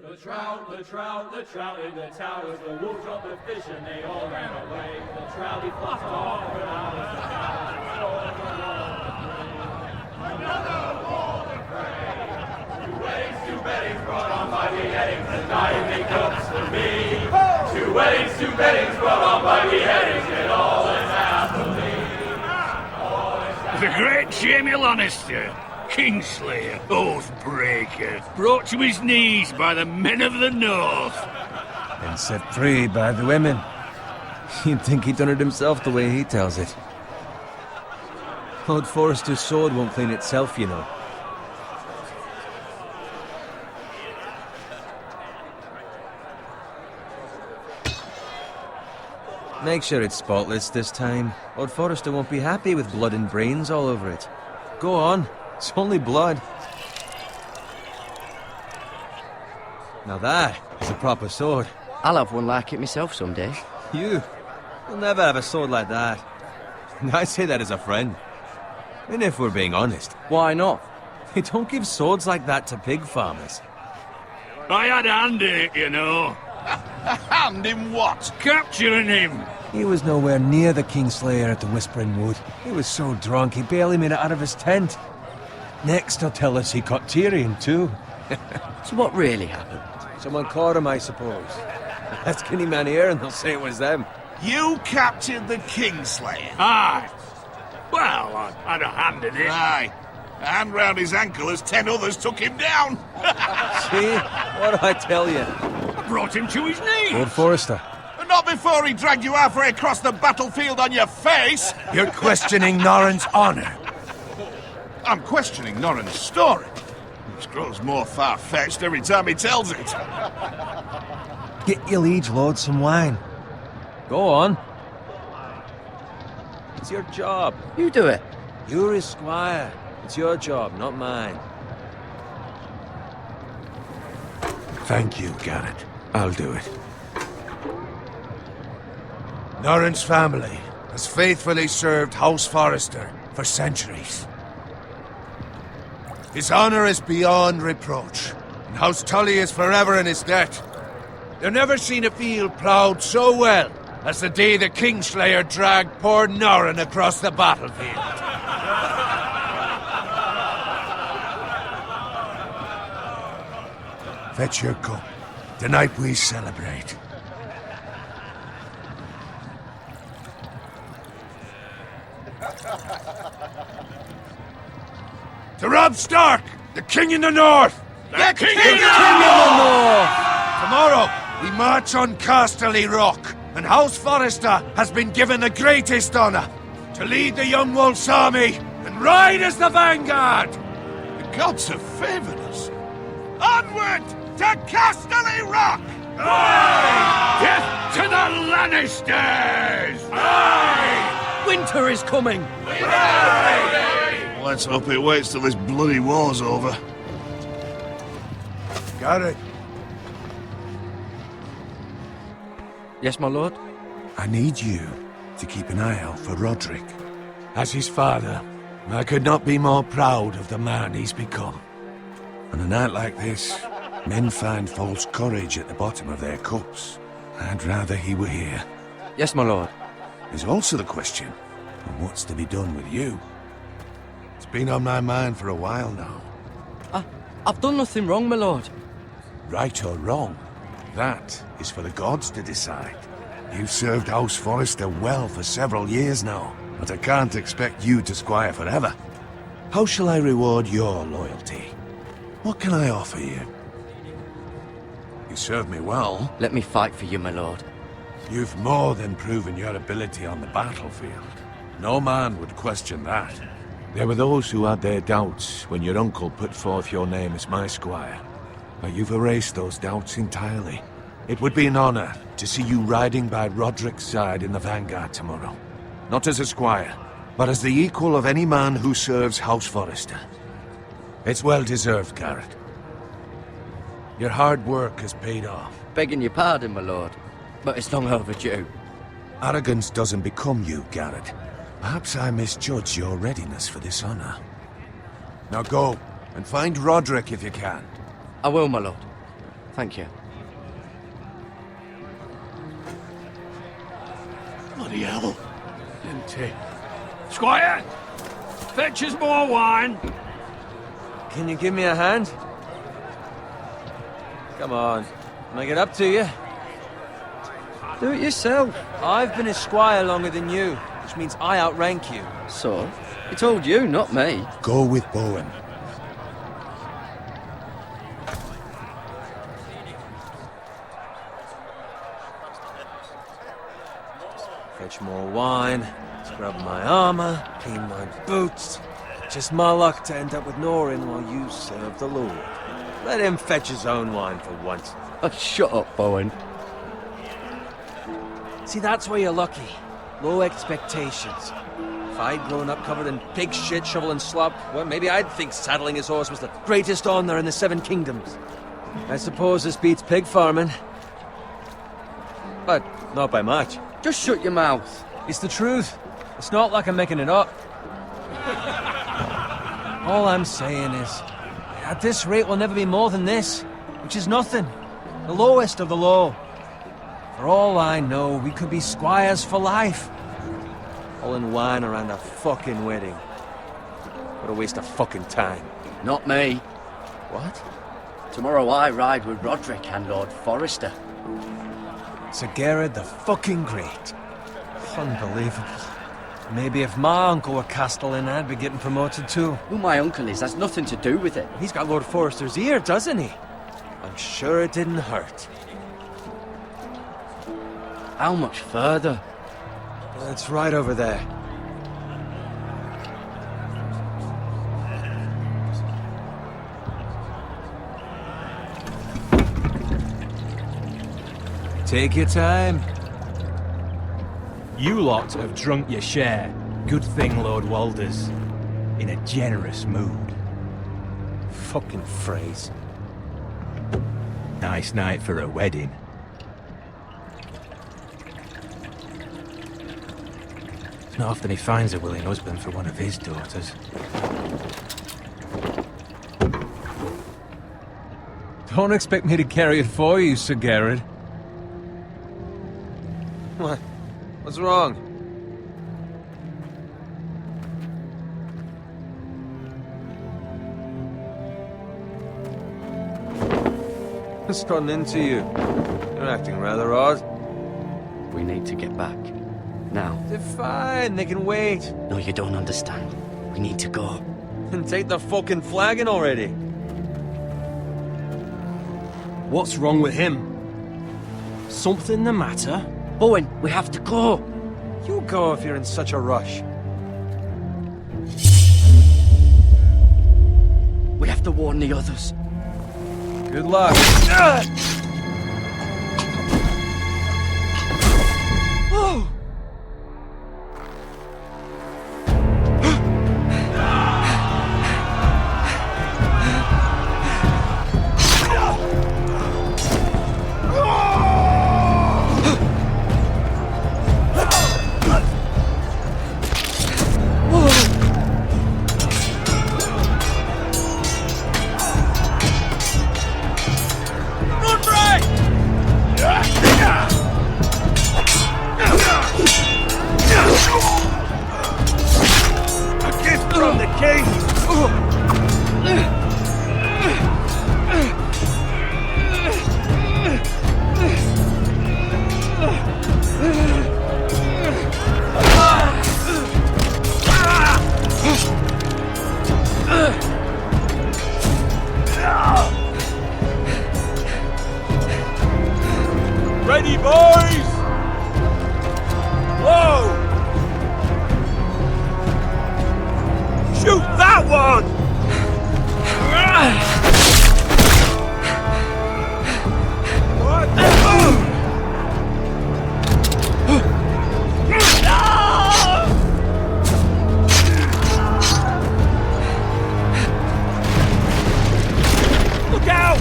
The trout in the towers, the wolves dropped the fish and they all ran away. The trout he flopped off, but out of the another war of prey. Two weddings brought on by beheadings, and diving cups for me. Two weddings brought on by beheadings, and all is happily. The great Jamie Lannister, Kingslayer, Oathbreaker, brought to his knees by the men of the North. And set free by the women. You'd think he'd done it himself the way he tells it. Lord Forrester's sword won't clean itself, you know. Make sure it's spotless this time. Lord Forrester won't be happy with blood and brains all over it. Go on. It's only blood. Now that is a proper sword. I'll have one like it myself someday. You'll never have a sword like that. And I say that as a friend. And if we're being honest, Why not? they don't give swords like that to pig farmers. I had a hand in it, you know. Hand in what? Capturing him. He was nowhere near the Kingslayer at the Whispering Wood. He was so drunk he barely made it out of his tent. Next he'll tell us he caught Tyrion too. So what really happened? Someone caught him, I suppose. Ask any man here and they'll say it was them. You captured the Kingslayer. Aye. Well, I had a hand in it. Aye. A hand round his ankle as 10 others took him down. See? What do I tell you? I brought him to his knees. Lord Forrester. But not before he dragged you halfway across the battlefield on your face. You're questioning Norrin's honor. I'm questioning Norrin's story, which grows more far-fetched every time he tells it. Get your liege lord some wine. Go on. It's your job. You do it. You're his squire. It's your job, not mine. Thank you, Garrett. I'll do it. Norrin's family has faithfully served House Forrester for centuries. His honor is beyond reproach, and House Tully is forever in his debt. They've never seen a field ploughed so well as the day the Kingslayer dragged poor Norrin across the battlefield. Fetch your cup. Tonight we celebrate. To Robb Stark, the King in the North! The King in the North! Tomorrow, we march on Casterly Rock, and House Forrester has been given the greatest honor to lead the Young Wolf's army and ride as the vanguard! The gods have favored us. Onward to Casterly Rock! Aye! Death to the Lannisters! Aye! Winter is coming! Let's hope it waits till this bloody war's over. Garrett, Yes, my lord? I need you to keep an eye out for Roderick. As his father, I could not be more proud of the man he's become. On a night like this, men find false courage at the bottom of their cups. I'd rather he were here. Yes, my lord. There's also the question of what's to be done with you. It's been on my mind for a while now. I've done nothing wrong, my lord. Right or wrong, that is for the gods to decide. You've served House Forrester well for several years now, but I can't expect you to squire forever. How shall I reward your loyalty? What can I offer you? You serve me well. Let me fight for you, my lord. You've more than proven your ability on the battlefield. No man would question that. There were those who had their doubts when your uncle put forth your name as my squire. But you've erased those doubts entirely. It would be an honor to see you riding by Roderick's side in the vanguard tomorrow. Not as a squire, but as the equal of any man who serves House Forrester. It's well deserved, Garrett. Your hard work has paid off. Begging your pardon, my lord, but it's long overdue. Arrogance doesn't become you, Garrett. Perhaps I misjudge your readiness for this honor. Now go, and find Roderick if you can. I will, my lord. Thank you. Bloody hell. Empty. Squire! Fetch us more wine! Can you give me a hand? Come on. Make it up to you. Do it yourself. I've been a squire longer than you, which means I outrank you. So? He told you, not me. Go with Bowen. Fetch more wine, scrub my armor, clean my boots. Just my luck to end up with Norin while you serve the Lord. Let him fetch his own wine for once. Oh, shut up, Bowen. See, that's where you're lucky. Low expectations. If I'd grown up covered in pig shit, shovel and slop, well, maybe I'd think saddling his horse was the greatest honor in the Seven Kingdoms. I suppose this beats pig farming. But not by much. Just shut your mouth. It's the truth. It's not like I'm making it up. All I'm saying is, at this rate we'll never be more than this, which is nothing. The lowest of the low. For all I know, we could be squires for life. All in wine around a fucking wedding. What a waste of fucking time. Not me. What? Tomorrow I ride with Roderick and Lord Forrester. Sir Gerard the fucking Great. Unbelievable. Maybe if my uncle were Castellan, I'd be getting promoted too. Who my uncle is has nothing to do with it. He's got Lord Forrester's ear, doesn't he? I'm sure it didn't hurt. How much further? It's right over there. Take your time. You lot have drunk your share. Good thing Lord Walder's in a generous mood. Fucking phrase. Nice night for a wedding. It's not often he finds a willing husband for one of his daughters. Don't expect me to carry it for you, Sir Gerard. What? What's wrong? What's gotten into you? You're acting rather odd. We need to get back. Now. They're fine, they can wait. No, you don't understand. We need to go. And take the fucking flagon already. What's wrong with him? Something the matter? Bowen, we have to go. You go if you're in such a rush. We have to warn the others. Good luck. Oh! Ready, boys! Whoa! Shoot that one! What? Look out!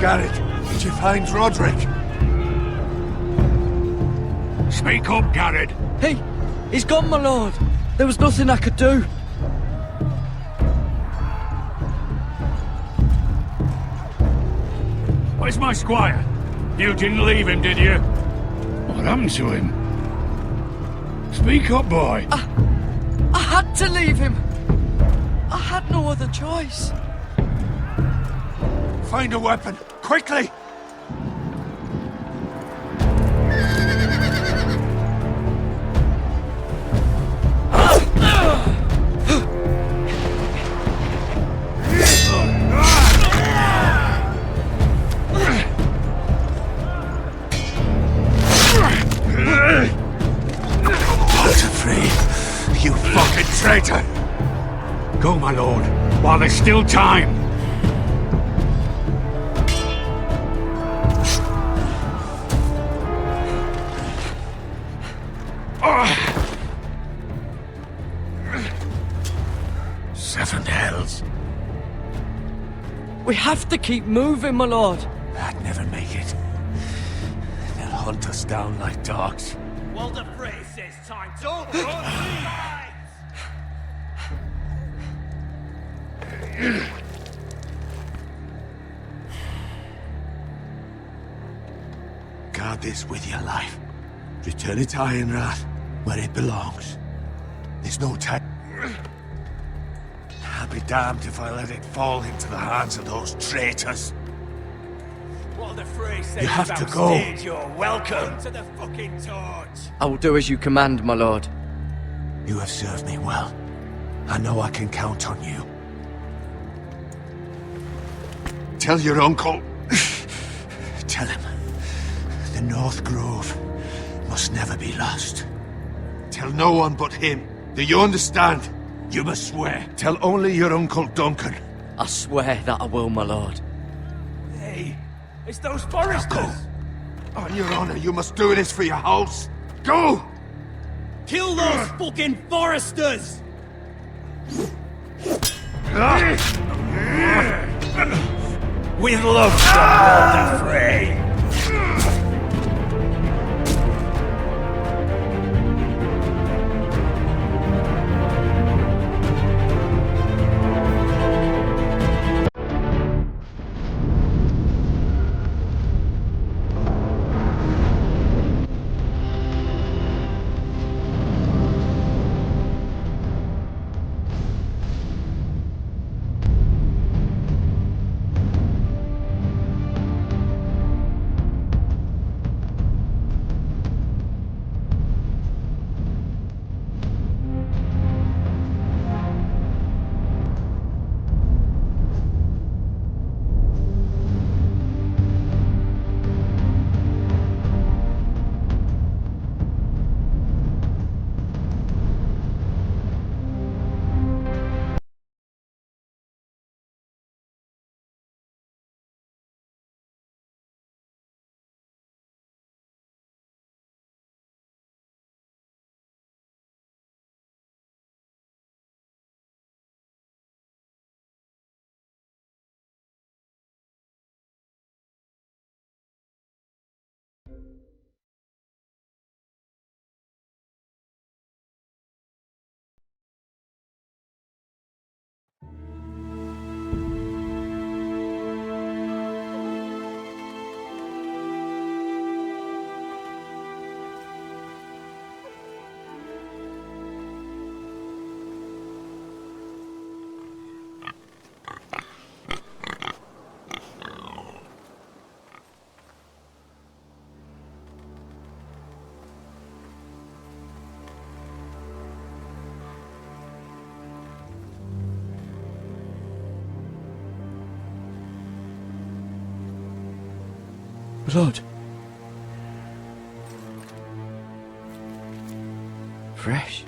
Garrett, did you find Roderick? Speak up, Garrett. He's gone, my lord. There was nothing I could do. Where's my squire? You didn't leave him, did you? What happened to him? Speak up, boy. I had to leave him. I had no other choice. Find a weapon, quickly! You fucking traitor! Go, my lord, while there's still time. Seven hells. We have to keep moving, my lord. I'd never make it. They'll hunt us down like dogs. Walder Frey says time. Don't run! Guard this with your life. Return it to Ironrath, where it belongs. There's no time. I'll be damned if I let it fall into the hands of those traitors. Walder Frey says You have to go. You're welcome to the fucking torch. I will do as you command, my lord. You have served me well. I know I can count on you. Tell your uncle. Tell him. The North Grove must never be lost. Tell no one but him. Do you understand? You must swear. Tell only your Uncle Duncan. I swear that I will, my lord. Hey, it's those foresters. On your honor, you must do this for your house. Go! Kill those fucking foresters! With love from Walder Frey. Blood. Fresh.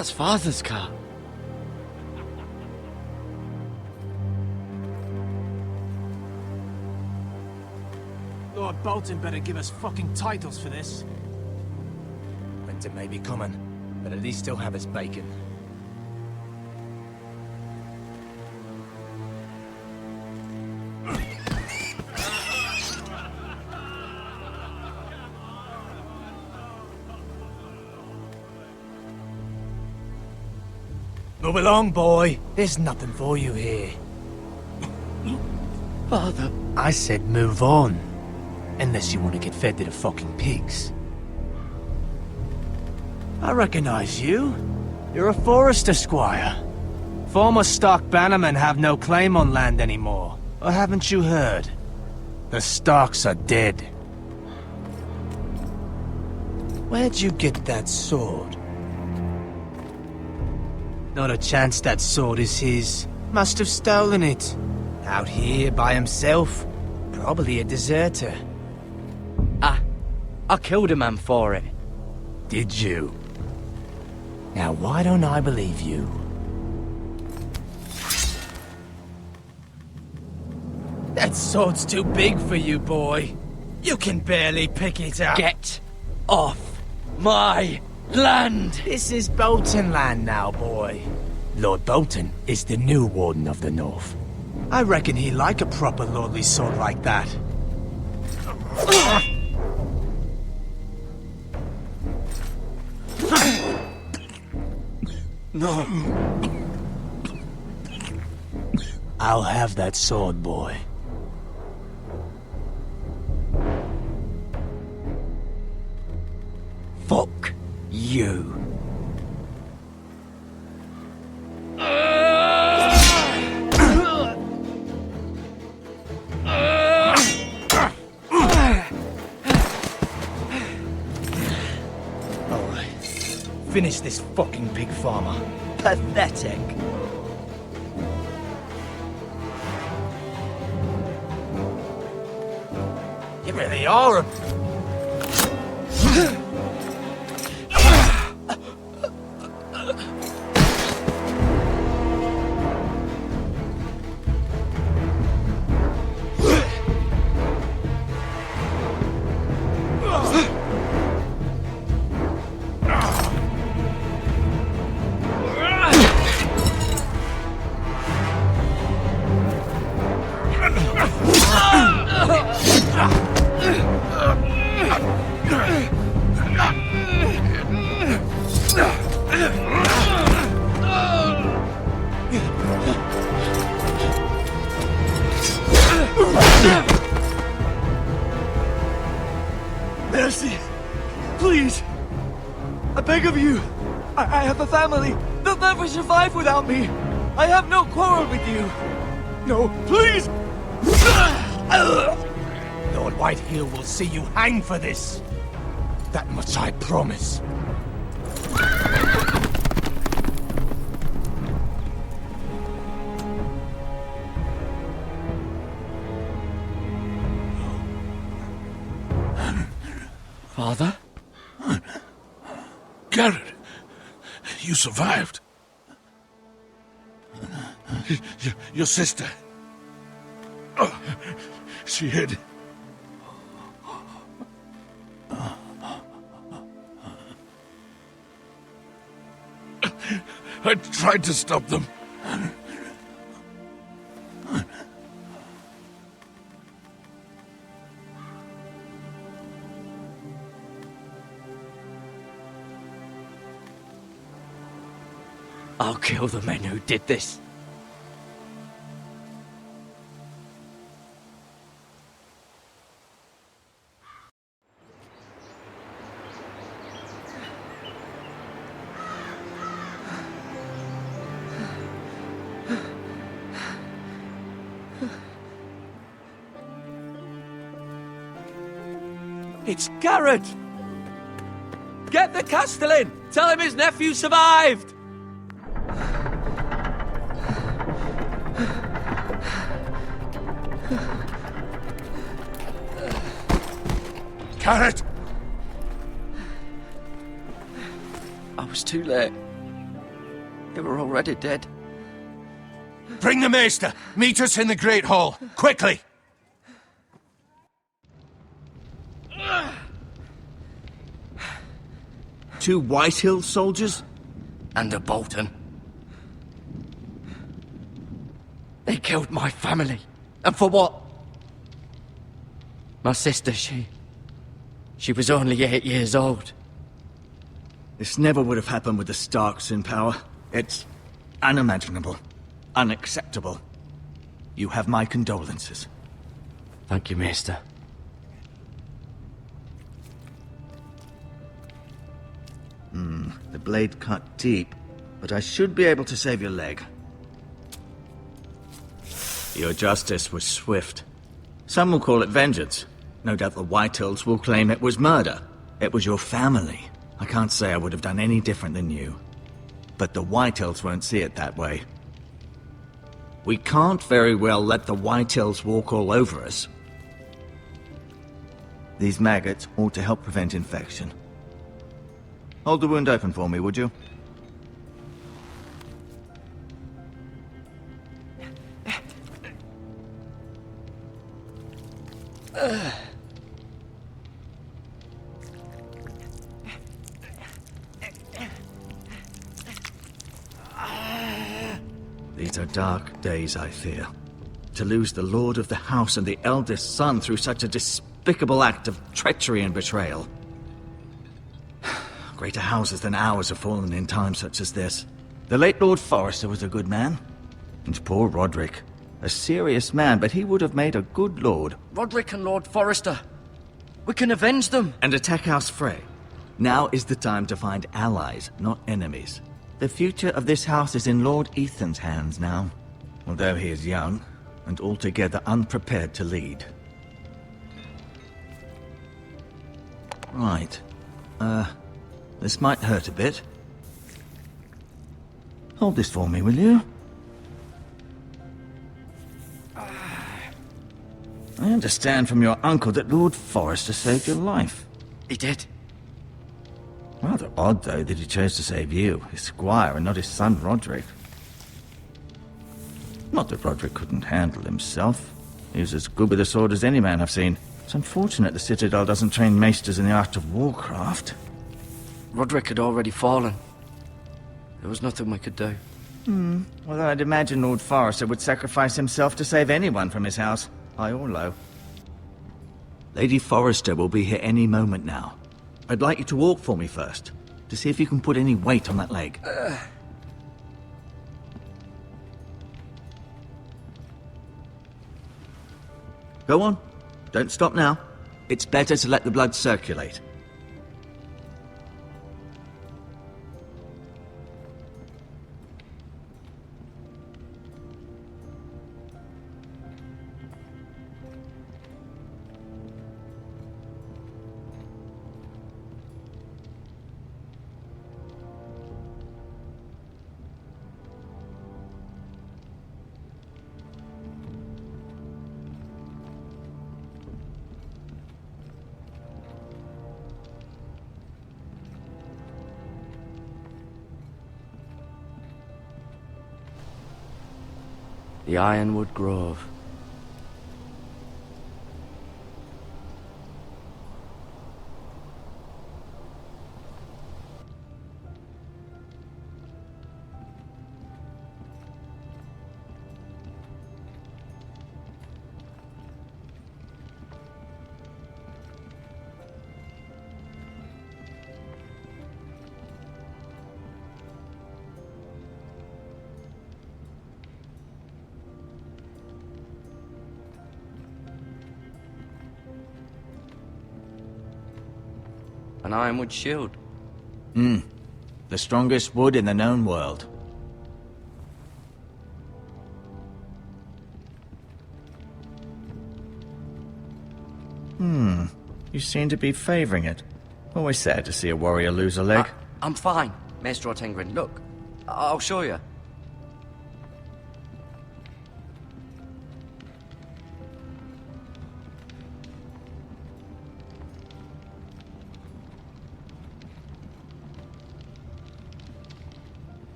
That's Father's car. Lord Bolton better give us fucking titles for this. Winter may be coming, but at least he'll have his bacon. Move along, boy. There's nothing for you here. Father. I said move on. Unless you want to get fed to the fucking pigs. I recognize you. You're a Forester squire. Former Stark bannermen have no claim on land anymore. Or haven't you heard? The Starks are dead. Where'd you get that sword? Not a chance that sword is his. Must have stolen it. Out here by himself. Probably a deserter. I killed a man for it. Did you? Now why don't I believe you? That sword's too big for you, boy. You can barely pick it up. Get off my land! This is Bolton land now, boy. Lord Bolton is the new Warden of the North. I reckon he'd like a proper lordly sword like that. No. I'll have that sword, boy. Fuck you. Finish this fucking pig farmer. Pathetic. You really are a... Mercy! Please! I beg of you! I have a family! They'll never survive without me! I have no quarrel with you! No, please! Lord Whitehill will see you hang for this. That much I promise. Father? Garrett, you survived. Your sister. Oh, she hid. I tried to stop them. I'll kill the men who did this. It's Garrett! Get the Castellan! Tell him his nephew survived! Garrett! I was too late. They were already dead. Bring the Maester! Meet us in the Great Hall! Quickly! Two Whitehill soldiers? And a Bolton. They killed my family. And for what? My sister, she was only 8 years old. This never would have happened with the Starks in power. It's unimaginable. Unacceptable. You have my condolences. Thank you, Maester. The blade cut deep, but I should be able to save your leg. Your justice was swift. Some will call it vengeance. No doubt the Whitehills will claim it was murder. It was your family. I can't say I would have done any different than you. But the Whitehills won't see it that way. We can't very well let the Whitehills walk all over us. These maggots ought to help prevent infection. Hold the wound open for me, would you? These are dark days, I fear. To lose the lord of the house and the eldest son through such a despicable act of treachery and betrayal. Greater houses than ours have fallen in times such as this. The late Lord Forrester was a good man. And poor Roderick. A serious man, but he would have made a good lord. Roderick and Lord Forrester. We can avenge them. And attack House Frey. Now is the time to find allies, not enemies. The future of this house is in Lord Ethan's hands now. Although he is young, and altogether unprepared to lead. Right. This might hurt a bit. Hold this for me, will you? I understand from your uncle that Lord Forrester saved your life. He did. Rather odd, though, that he chose to save you, his squire, and not his son Roderick. Not that Roderick couldn't handle himself. He was as good with a sword as any man I've seen. It's unfortunate the Citadel doesn't train maesters in the art of warcraft. Roderick had already fallen. There was nothing we could do. Although I'd imagine Lord Forrester would sacrifice himself to save anyone from his house, high or low. Lady Forrester will be here any moment now. I'd like you to walk for me first, to see if you can put any weight on that leg. Go on. Don't stop now. It's better to let the blood circulate. The Ironwood Grove. An ironwood shield. The strongest wood in the known world. You seem to be favoring it. Always sad to see a warrior lose a leg. I'm fine, Maester Ortengrin. Look, I'll show you.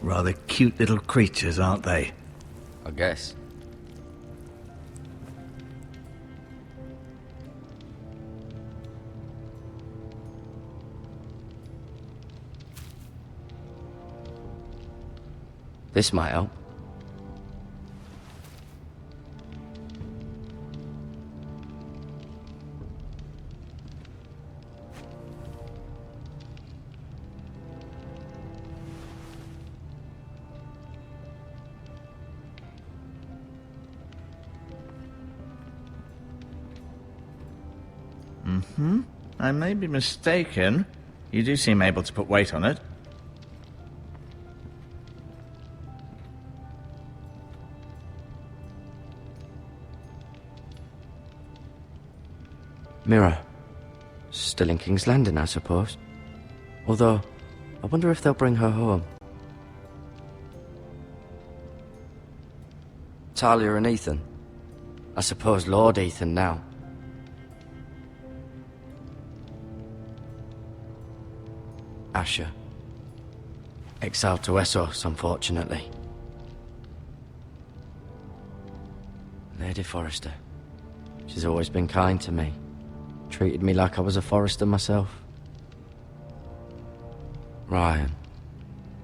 Rather cute little creatures, aren't they? I guess. This might help. I may be mistaken. You do seem able to put weight on it. Mirror. Still in King's Landing, I suppose. Although, I wonder if they'll bring her home. Talia and Ethan. I suppose Lord Ethan now. Asher. Exiled to Essos, unfortunately. Lady Forrester. She's always been kind to me. Treated me like I was a Forrester myself. Ryan.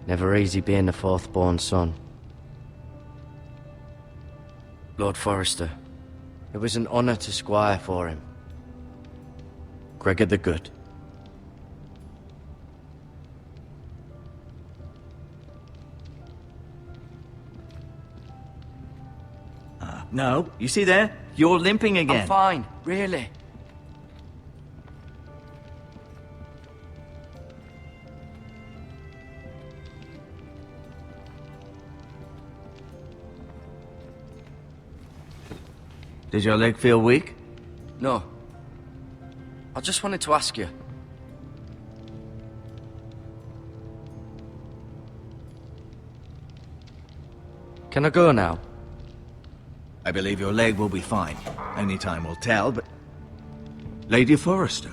Never easy being the fourth-born son. Lord Forrester. It was an honour to squire for him. Gregor the Good. No, you see there? You're limping again. I'm fine, really. Did your leg feel weak? No. I just wanted to ask you. Can I go now? I believe your leg will be fine. Only time will tell, but... Lady Forrester.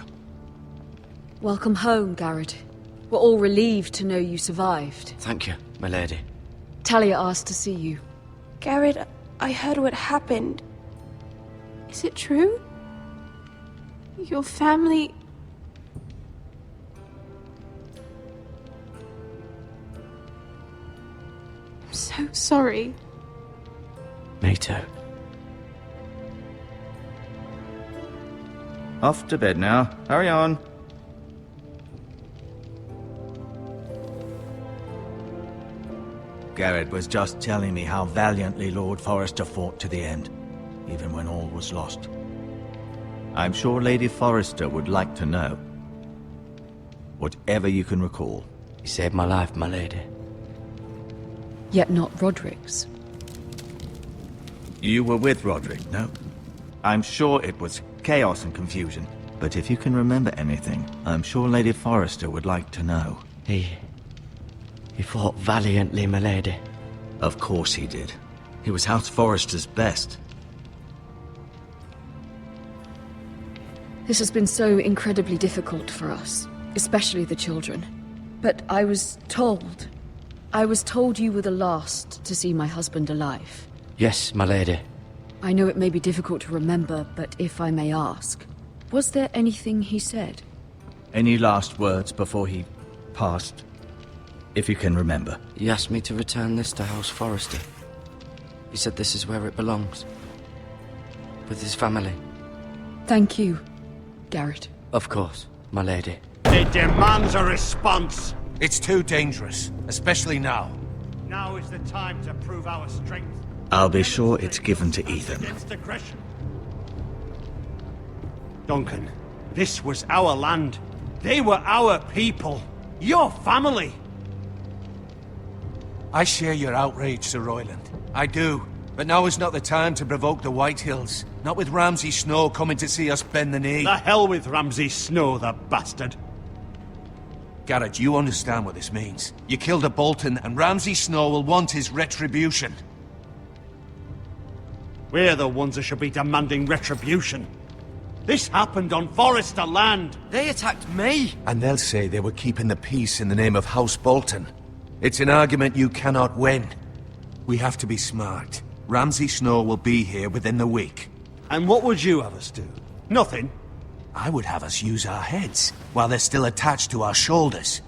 Welcome home, Garrett. We're all relieved to know you survived. Thank you, my lady. Talia asked to see you. Garrett, I heard what happened. Is it true? Your family... I'm so sorry. Me too. Off to bed now. Hurry on. Garrett was just telling me how valiantly Lord Forrester fought to the end, even when all was lost. I'm sure Lady Forrester would like to know. Whatever you can recall. You saved my life, my lady. Yet not Roderick's. You were with Roderick, no? I'm sure it was chaos and confusion, but if you can remember anything, I'm sure Lady Forrester would like to know. He fought valiantly, my lady. Of course he did. He was House Forrester's best. This has been so incredibly difficult for us, especially the children. But I was told you were the last to see my husband alive. Yes, my lady. I know it may be difficult to remember, but if I may ask, was there anything he said? Any last words before he passed? If you can remember. He asked me to return this to House Forrester. He said this is where it belongs. With his family. Thank you, Garrett. Of course, my lady. It demands a response. It's too dangerous, especially now. Now is the time to prove our strength. I'll be sure it's given to Ethan. Against aggression. Duncan, this was our land. They were our people. Your family. I share your outrage, Sir Royland. I do. But now is not the time to provoke the Whitehills. Not with Ramsay Snow coming to see us bend the knee. The hell with Ramsay Snow, the bastard. Garrett, you understand what this means. You killed a Bolton, and Ramsay Snow will want his retribution. We're the ones that should be demanding retribution. This happened on Forrester land. They attacked me. And they'll say they were keeping the peace in the name of House Bolton. It's an argument you cannot win. We have to be smart. Ramsay Snow will be here within the week. And what would you have us do? Nothing. I would have us use our heads, while they're still attached to our shoulders.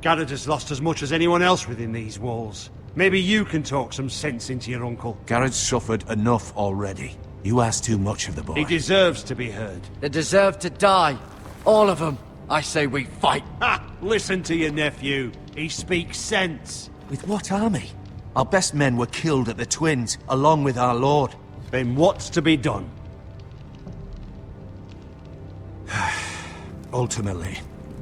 Garrett has lost as much as anyone else within these walls. Maybe you can talk some sense into your uncle. Garrett's suffered enough already. You ask too much of the boy. He deserves to be heard. They deserve to die. All of them. I say we fight. Ha! Listen to your nephew. He speaks sense. With what army? Our best men were killed at the Twins, along with our lord. Then what's to be done? Ultimately,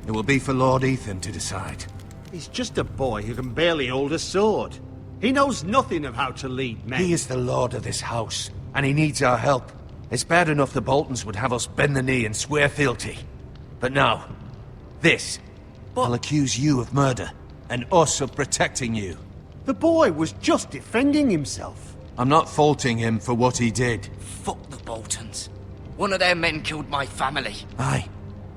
it will be for Lord Ethan to decide. He's just a boy who can barely hold a sword. He knows nothing of how to lead men. He is the lord of this house, and he needs our help. It's bad enough the Boltons would have us bend the knee and swear fealty. But now, this. I'll accuse you of murder, and us of protecting you. The boy was just defending himself. I'm not faulting him for what he did. Fuck the Boltons. One of their men killed my family. Aye.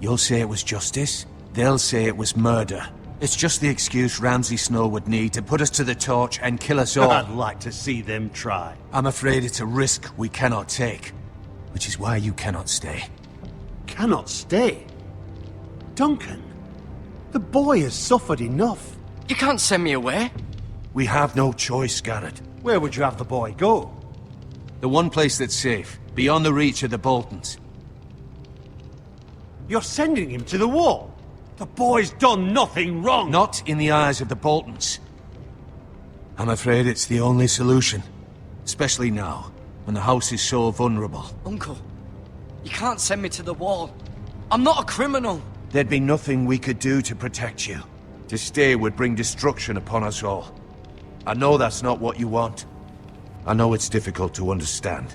You'll say it was justice. They'll say it was murder. It's just the excuse Ramsay Snow would need to put us to the torch and kill us all. I'd like to see them try. I'm afraid it's a risk we cannot take. Which is why you cannot stay. Cannot stay? Duncan, the boy has suffered enough. You can't send me away. We have no choice, Garrett. Where would you have the boy go? The one place that's safe, beyond the reach of the Boltons. You're sending him to the wall? The boy's done nothing wrong! Not in the eyes of the Boltons. I'm afraid it's the only solution. Especially now, when the house is so vulnerable. Uncle, you can't send me to the wall. I'm not a criminal. There'd be nothing we could do to protect you. To stay would bring destruction upon us all. I know that's not what you want. I know it's difficult to understand.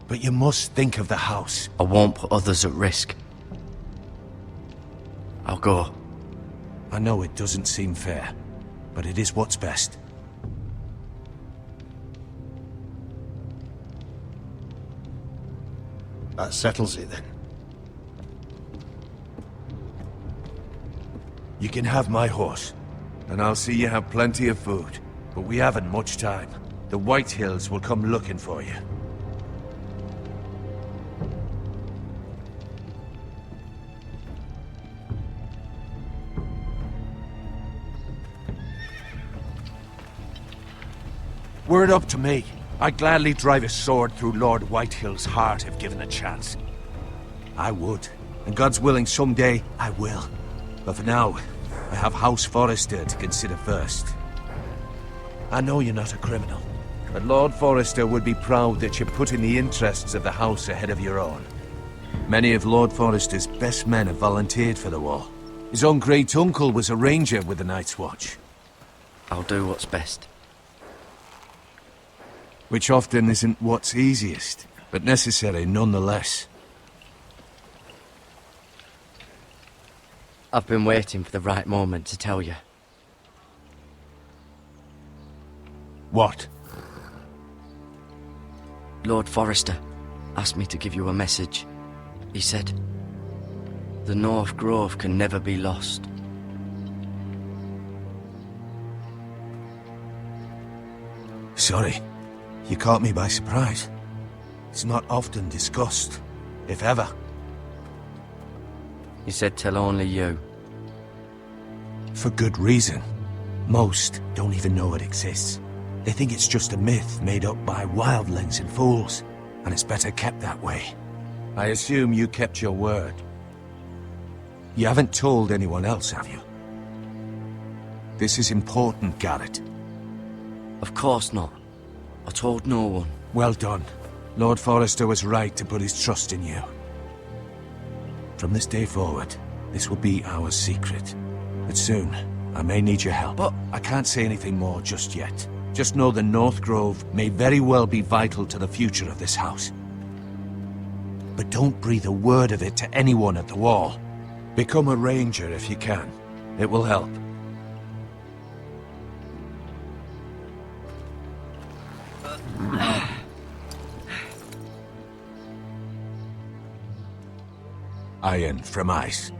But you must think of the house. I won't put others at risk. I'll go. I know it doesn't seem fair, but it is what's best. That settles it then. You can have my horse, and I'll see you have plenty of food. But we haven't much time. The White Hills will come looking for you. Were it up to me, I'd gladly drive a sword through Lord Whitehill's heart if given a chance. I would, and God's willing someday I will. But for now, I have House Forrester to consider first. I know you're not a criminal, but Lord Forrester would be proud that you're putting the interests of the house ahead of your own. Many of Lord Forrester's best men have volunteered for the war. His own great-uncle was a ranger with the Night's Watch. I'll do what's best. Which often isn't what's easiest, but necessary nonetheless. I've been waiting for the right moment to tell you. What? Lord Forrester asked me to give you a message. He said, the North Grove can never be lost. Sorry. You caught me by surprise. It's not often discussed, if ever. He said tell only you. For good reason. Most don't even know it exists. They think it's just a myth made up by wildlings and fools, and it's better kept that way. I assume you kept your word. You haven't told anyone else, have you? This is important, Garrett. Of course not. I told no one. Well done. Lord Forrester was right to put his trust in you. From this day forward, this will be our secret. But soon, I may need your help. But I can't say anything more just yet. Just know the North Grove may very well be vital to the future of this house. But don't breathe a word of it to anyone at the wall. Become a ranger if you can. It will help. Iron from ice.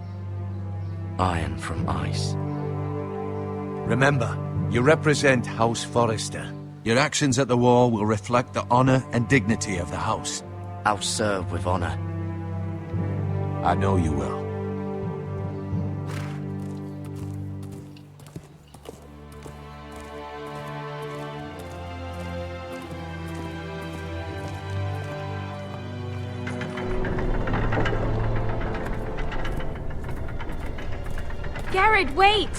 Iron from ice. Remember, you represent House Forrester. Your actions at the war will reflect the honor and dignity of the house. I'll serve with honor. I know you will. Garrett, wait!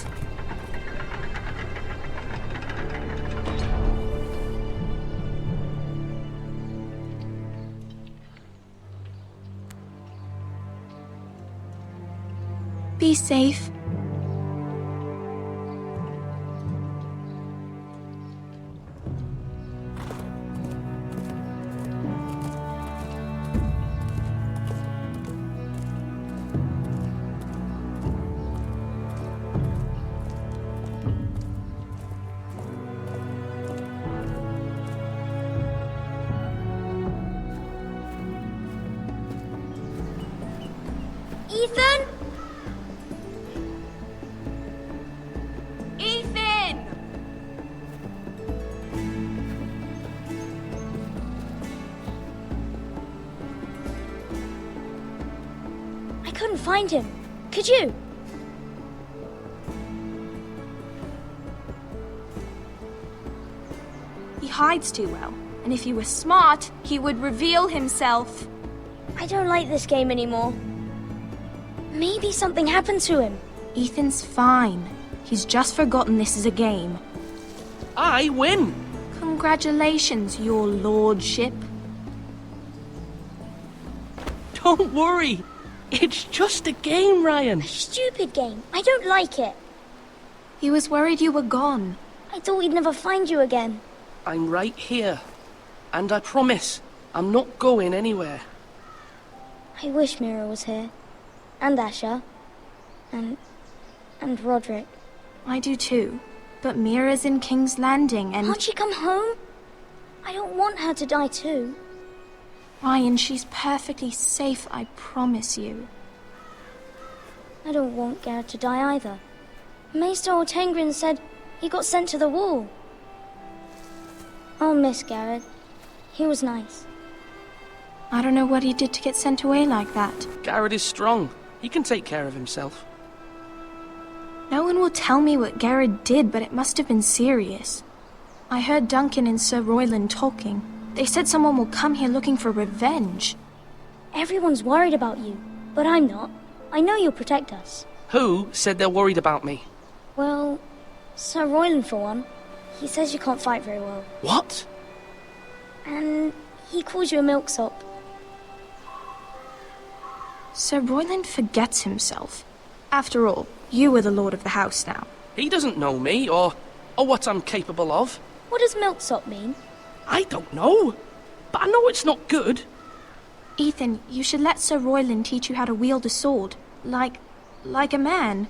Be safe. Ethan? Ethan! I couldn't find him. Could you? He hides too well, and if he were smart, he would reveal himself. I don't like this game anymore. Maybe something happened to him. Ethan's fine. He's just forgotten this is a game. I win! Congratulations, your lordship. Don't worry. It's just a game, Ryan. A stupid game. I don't like it. He was worried you were gone. I thought we'd never find you again. I'm right here. And I promise, I'm not going anywhere. I wish Mira was here. And Asher. And Roderick. I do too. But Mira's in King's Landing and... Can't she come home? I don't want her to die too. Ryan, she's perfectly safe, I promise you. I don't want Garrett to die either. Maester Ortengrin said he got sent to the wall. I'll miss Garrett. He was nice. I don't know what he did to get sent away like that. Garrett is strong. He can take care of himself. No one will tell me what Garrett did, but it must have been serious. I heard Duncan and Sir Royland talking. They said someone will come here looking for revenge. Everyone's worried about you, but I'm not. I know you'll protect us. Who said they're worried about me? Well, Sir Royland for one. He says you can't fight very well. What? And he calls you a milksop. Sir Royland forgets himself. After all, you are the lord of the house now. He doesn't know me, or what I'm capable of. What does milksop mean? I don't know, but I know it's not good. Ethan, you should let Sir Royland teach you how to wield a sword. Like a man.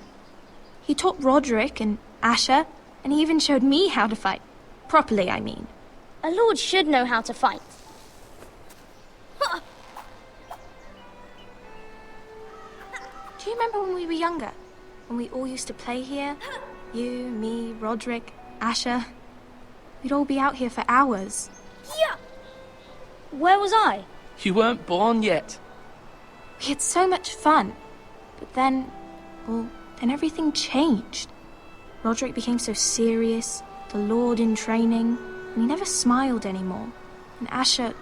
He taught Roderick and Asher, and he even showed me how to fight. Properly, I mean. A lord should know how to fight. Do you remember when we were younger? When we all used to play here? You, me, Roderick, Asher. We'd all be out here for hours. Yeah! Where was I? You weren't born yet. We had so much fun. But then everything changed. Roderick became so serious, the Lord in training, and he never smiled anymore. And Asher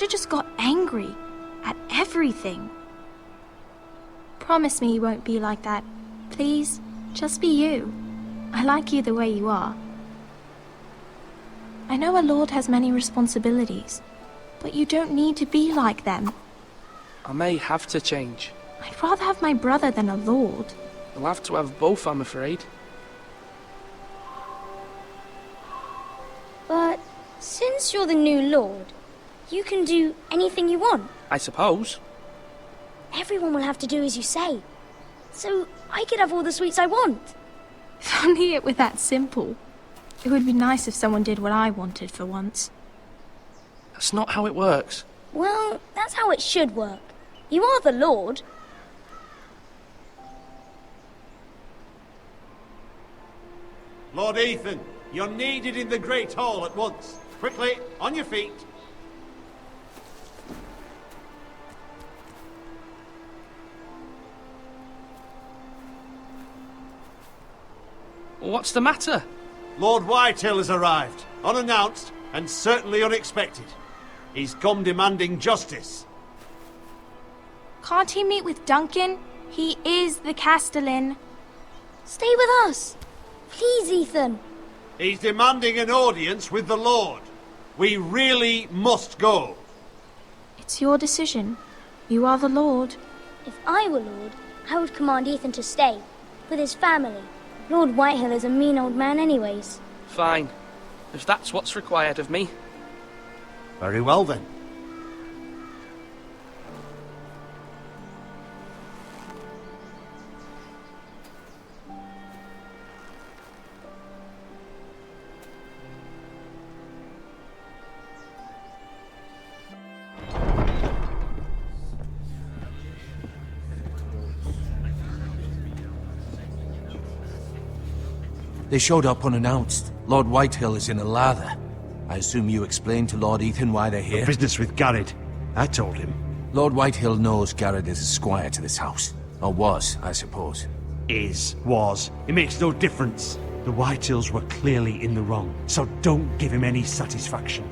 just got angry at everything. Promise me you won't be like that. Please, just be you. I like you the way you are. I know a lord has many responsibilities, but you don't need to be like them. I may have to change. I'd rather have my brother than a lord. I'll have to have both, I'm afraid. But since you're the new lord, you can do anything you want. I suppose. Everyone will have to do as you say. So I could have all the sweets I want. If only it were that simple. It would be nice if someone did what I wanted for once. That's not how it works. Well, that's how it should work. You are the lord. Lord Ethan, you're needed in the Great Hall at once. Quickly, on your feet. What's the matter? Lord Whitehill has arrived, unannounced and certainly unexpected. He's come demanding justice. Can't he meet with Duncan? He is the Castellan. Stay with us. Please, Ethan. He's demanding an audience with the Lord. We really must go. It's your decision. You are the Lord. If I were Lord, I would command Ethan to stay, with his family. Lord Whitehill is a mean old man anyways. Fine. If that's what's required of me. Very well then. They showed up unannounced. Lord Whitehill is in a lather. I assume you explained to Lord Ethan why they're here? Business with Garrett. I told him. Lord Whitehill knows Garrett is a squire to this house. Or was, I suppose. Was. It makes no difference. The Whitehills were clearly in the wrong, so don't give him any satisfaction.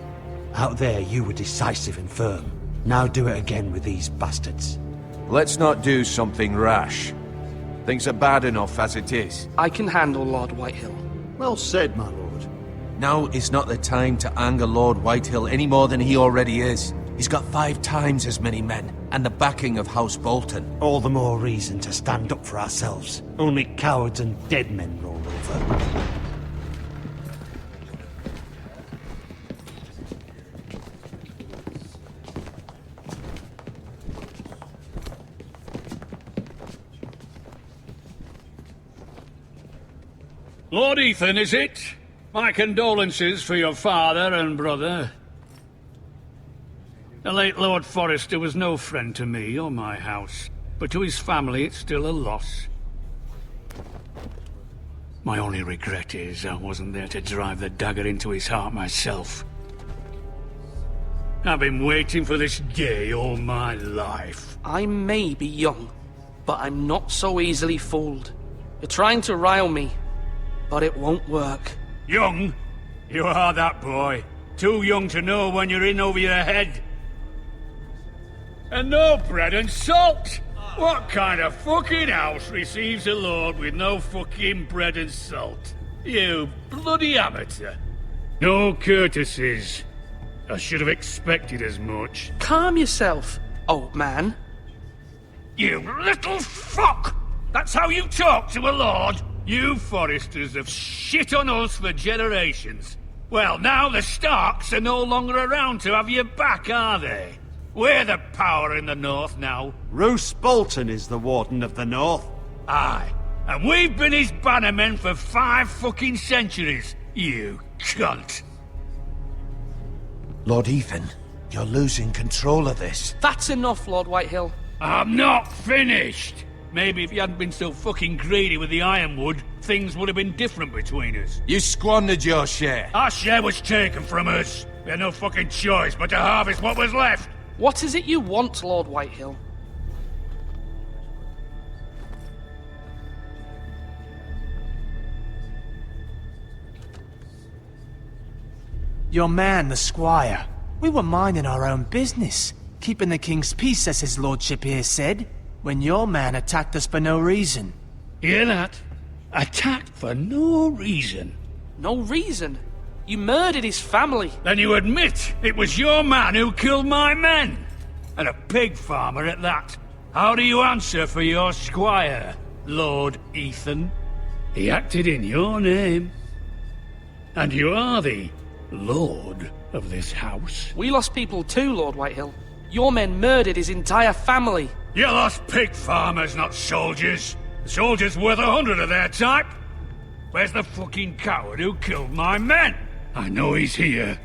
Out there, you were decisive and firm. Now do it again with these bastards. Let's not do something rash. Things are bad enough as it is. I can handle Lord Whitehill. Well said, my lord. Now is not the time to anger Lord Whitehill any more than he already is. He's got 5 times as many men, and the backing of House Bolton. All the more reason to stand up for ourselves. Only cowards and dead men roll over. Lord Ethan, is it? My condolences for your father and brother. The late Lord Forrester was no friend to me or my house, but to his family it's still a loss. My only regret is I wasn't there to drive the dagger into his heart myself. I've been waiting for this day all my life. I may be young, but I'm not so easily fooled. You're trying to rile me, but it won't work. Young? You are that boy. Too young to know when you're in over your head. And no bread and salt! What kind of fucking house receives a lord with no fucking bread and salt? You bloody amateur. No courtesies. I should have expected as much. Calm yourself, old man. You little fuck! That's how you talk to a lord? You Forresters have shit on us for generations. Well, now the Starks are no longer around to have your back, are they? We're the power in the north now. Roose Bolton is the Warden of the North. Aye. And we've been his bannermen for 5 fucking centuries. You cunt. Lord Ethan, you're losing control of this. That's enough, Lord Whitehill. I'm not finished. Maybe if you hadn't been so fucking greedy with the ironwood, things would have been different between us. You squandered your share. Our share was taken from us. We had no fucking choice but to harvest what was left. What is it you want, Lord Whitehill? Your man, the squire. We were minding our own business, keeping the king's peace, as his lordship here said, when your man attacked us for no reason. Hear that? Attacked for no reason. No reason? You murdered his family. Then you admit it was your man who killed my men. And a pig farmer at that. How do you answer for your squire, Lord Ethan? He acted in your name. And you are the lord of this house. We lost people too, Lord Whitehill. Your men murdered his entire family. You lost pig farmers, not soldiers. The soldiers worth 100 of their type. Where's the fucking coward who killed my men? I know he's here.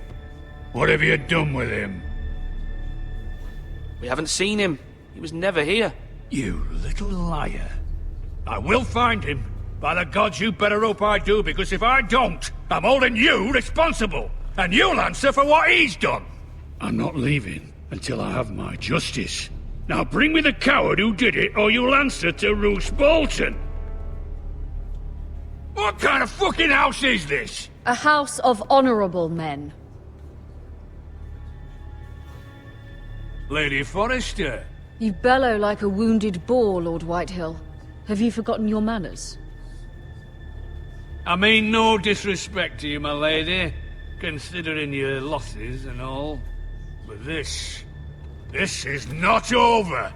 What have you done with him? We haven't seen him. He was never here. You little liar. I will find him, By the gods, you better hope I do, because if I don't, I'm holding you responsible. And you'll answer for what he's done. I'm not leaving until I have my justice. Now bring me the coward who did it, or you'll answer to Roose Bolton. What kind of fucking house is this? A house of honorable men. Lady Forrester. You bellow like a wounded boar, Lord Whitehill. Have you forgotten your manners? I mean no disrespect to you, my lady, considering your losses and all. But this is not over.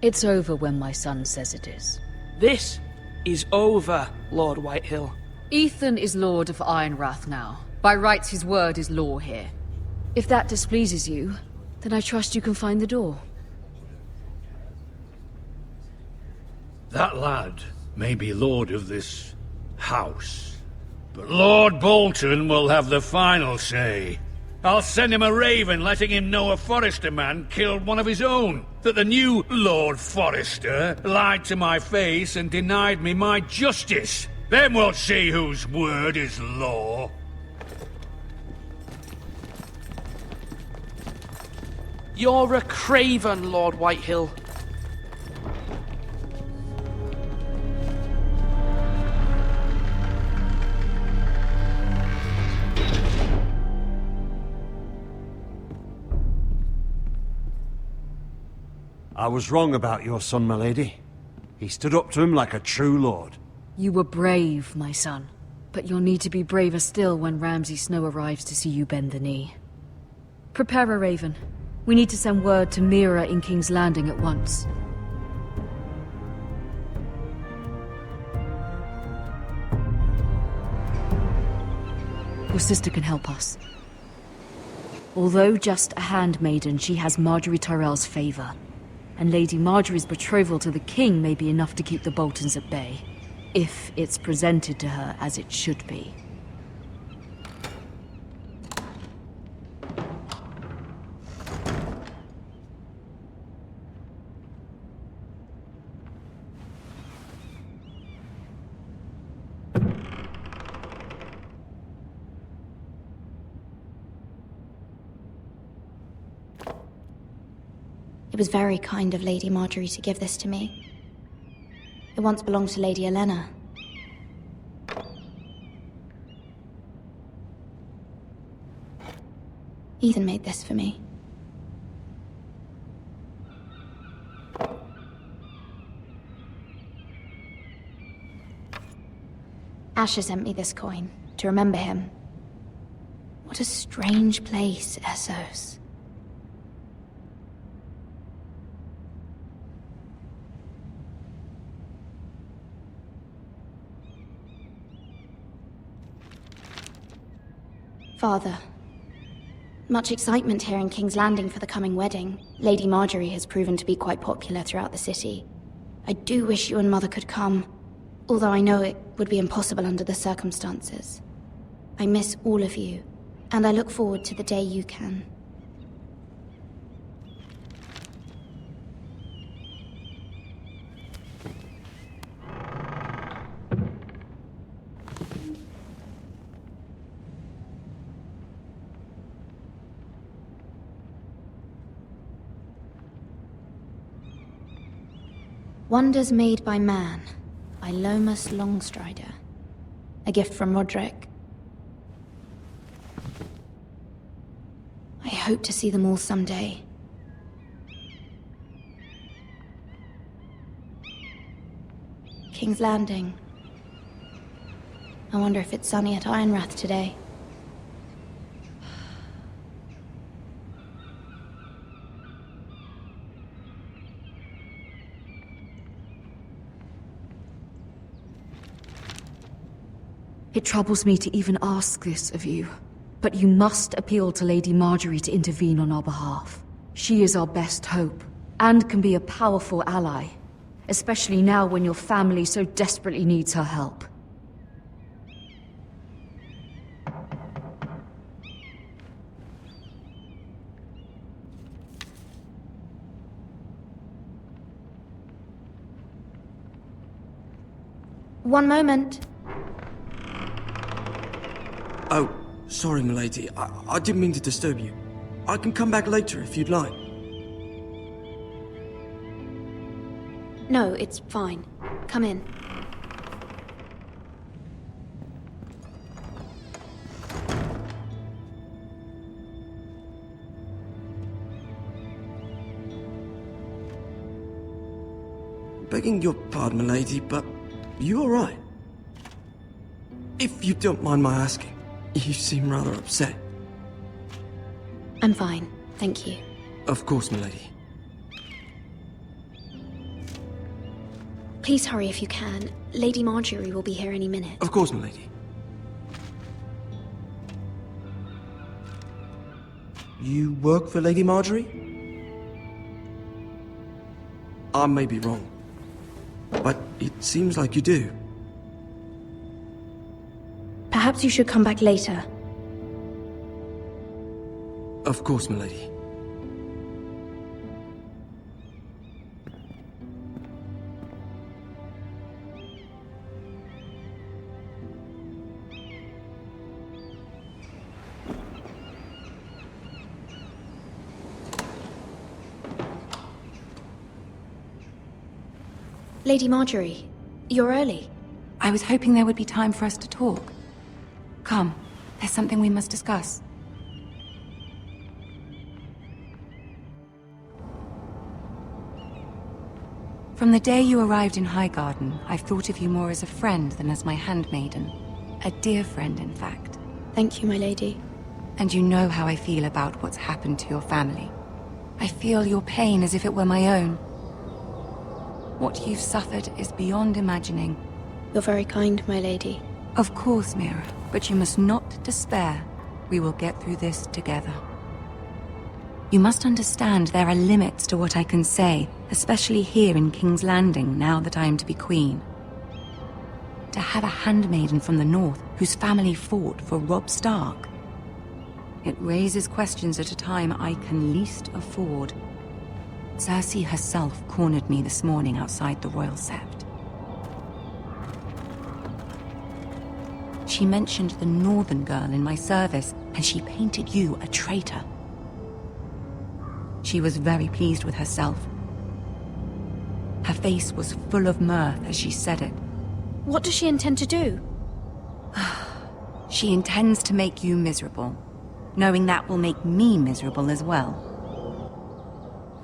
It's over when my son says it is. This is over, Lord Whitehill. Ethan is Lord of Ironrath now. By rights, his word is law here. If that displeases you, then I trust you can find the door. That lad may be lord of this house, but Lord Bolton will have the final say. I'll send him a raven letting him know a Forrester man killed one of his own, that the new Lord Forrester lied to my face and denied me my justice. Then we'll see whose word is law. You're a craven, Lord Whitehill. I was wrong about your son, my lady. He stood up to him like a true lord. You were brave, my son. But you'll need to be braver still when Ramsay Snow arrives to see you bend the knee. Prepare a raven. We need to send word to Mira in King's Landing at once. Your sister can help us. Although just a handmaiden, she has Marjorie Tyrell's favor. And Lady Marjorie's betrothal to the king may be enough to keep the Boltons at bay. If it's presented to her as it should be. It was very kind of Lady Marjorie to give this to me. It once belonged to Lady Elena. Ethan made this for me. Asher sent me this coin to remember him. What a strange place, Essos. Father, much excitement here in King's Landing for the coming wedding. Lady Marjorie has proven to be quite popular throughout the city. I do wish you and Mother could come, although I know it would be impossible under the circumstances. I miss all of you, and I look forward to the day you can. Wonders Made by Man, by Lomas Longstrider. A gift from Roderick. I hope to see them all someday. King's Landing. I wonder if it's sunny at Ironrath today. It troubles me to even ask this of you, but you must appeal to Lady Marjorie to intervene on our behalf. She is our best hope, and can be a powerful ally, especially now when your family so desperately needs her help. One moment. Oh, sorry, milady. I didn't mean to disturb you. I can come back later if you'd like. No, it's fine. Come in. Begging your pardon, milady, but you alright? If you don't mind my asking, you seem rather upset. I'm fine, thank you. Of course, milady. Please hurry if you can. Lady Marjorie will be here any minute. Of course, milady. You work for Lady Marjorie? I may be wrong, but it seems like you do. Perhaps you should come back later. Of course, milady. Lady Marjorie, you're early. I was hoping there would be time for us to talk. Come, there's something we must discuss. From the day you arrived in Highgarden, I've thought of you more as a friend than as my handmaiden. A dear friend, in fact. Thank you, my lady. And you know how I feel about what's happened to your family. I feel your pain as if it were my own. What you've suffered is beyond imagining. You're very kind, my lady. Of course, Mira, but you must not despair. We will get through this together. You must understand there are limits to what I can say, especially here in King's Landing, now that I am to be queen. To have a handmaiden from the north whose family fought for Robb Stark. It raises questions at a time I can least afford. Cersei herself cornered me this morning outside the Royal Sept. She mentioned the northern girl in my service, and she painted you a traitor. She was very pleased with herself. Her face was full of mirth as she said it. What does she intend to do? She intends to make you miserable, knowing that will make me miserable as well.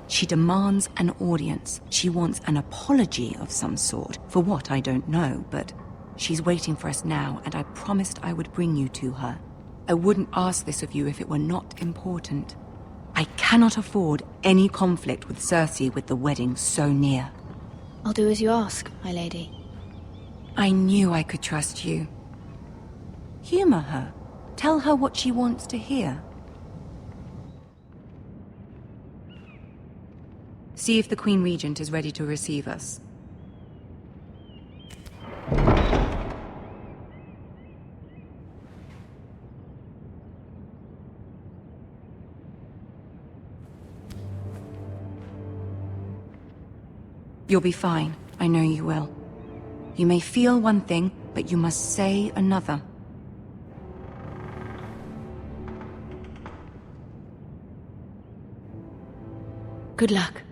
She demands an audience. She wants an apology of some sort. For what, I don't know, but she's waiting for us now, and I promised I would bring you to her. I wouldn't ask this of you if it were not important. I cannot afford any conflict with Cersei with the wedding so near. I'll do as you ask, my lady. I knew I could trust you. Humor her. Tell her what she wants to hear. See if the Queen Regent is ready to receive us. You'll be fine. I know you will. You may feel one thing, but you must say another. Good luck.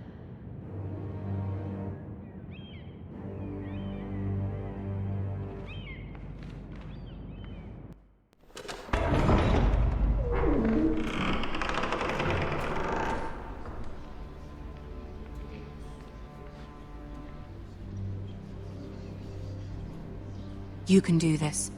You can do this.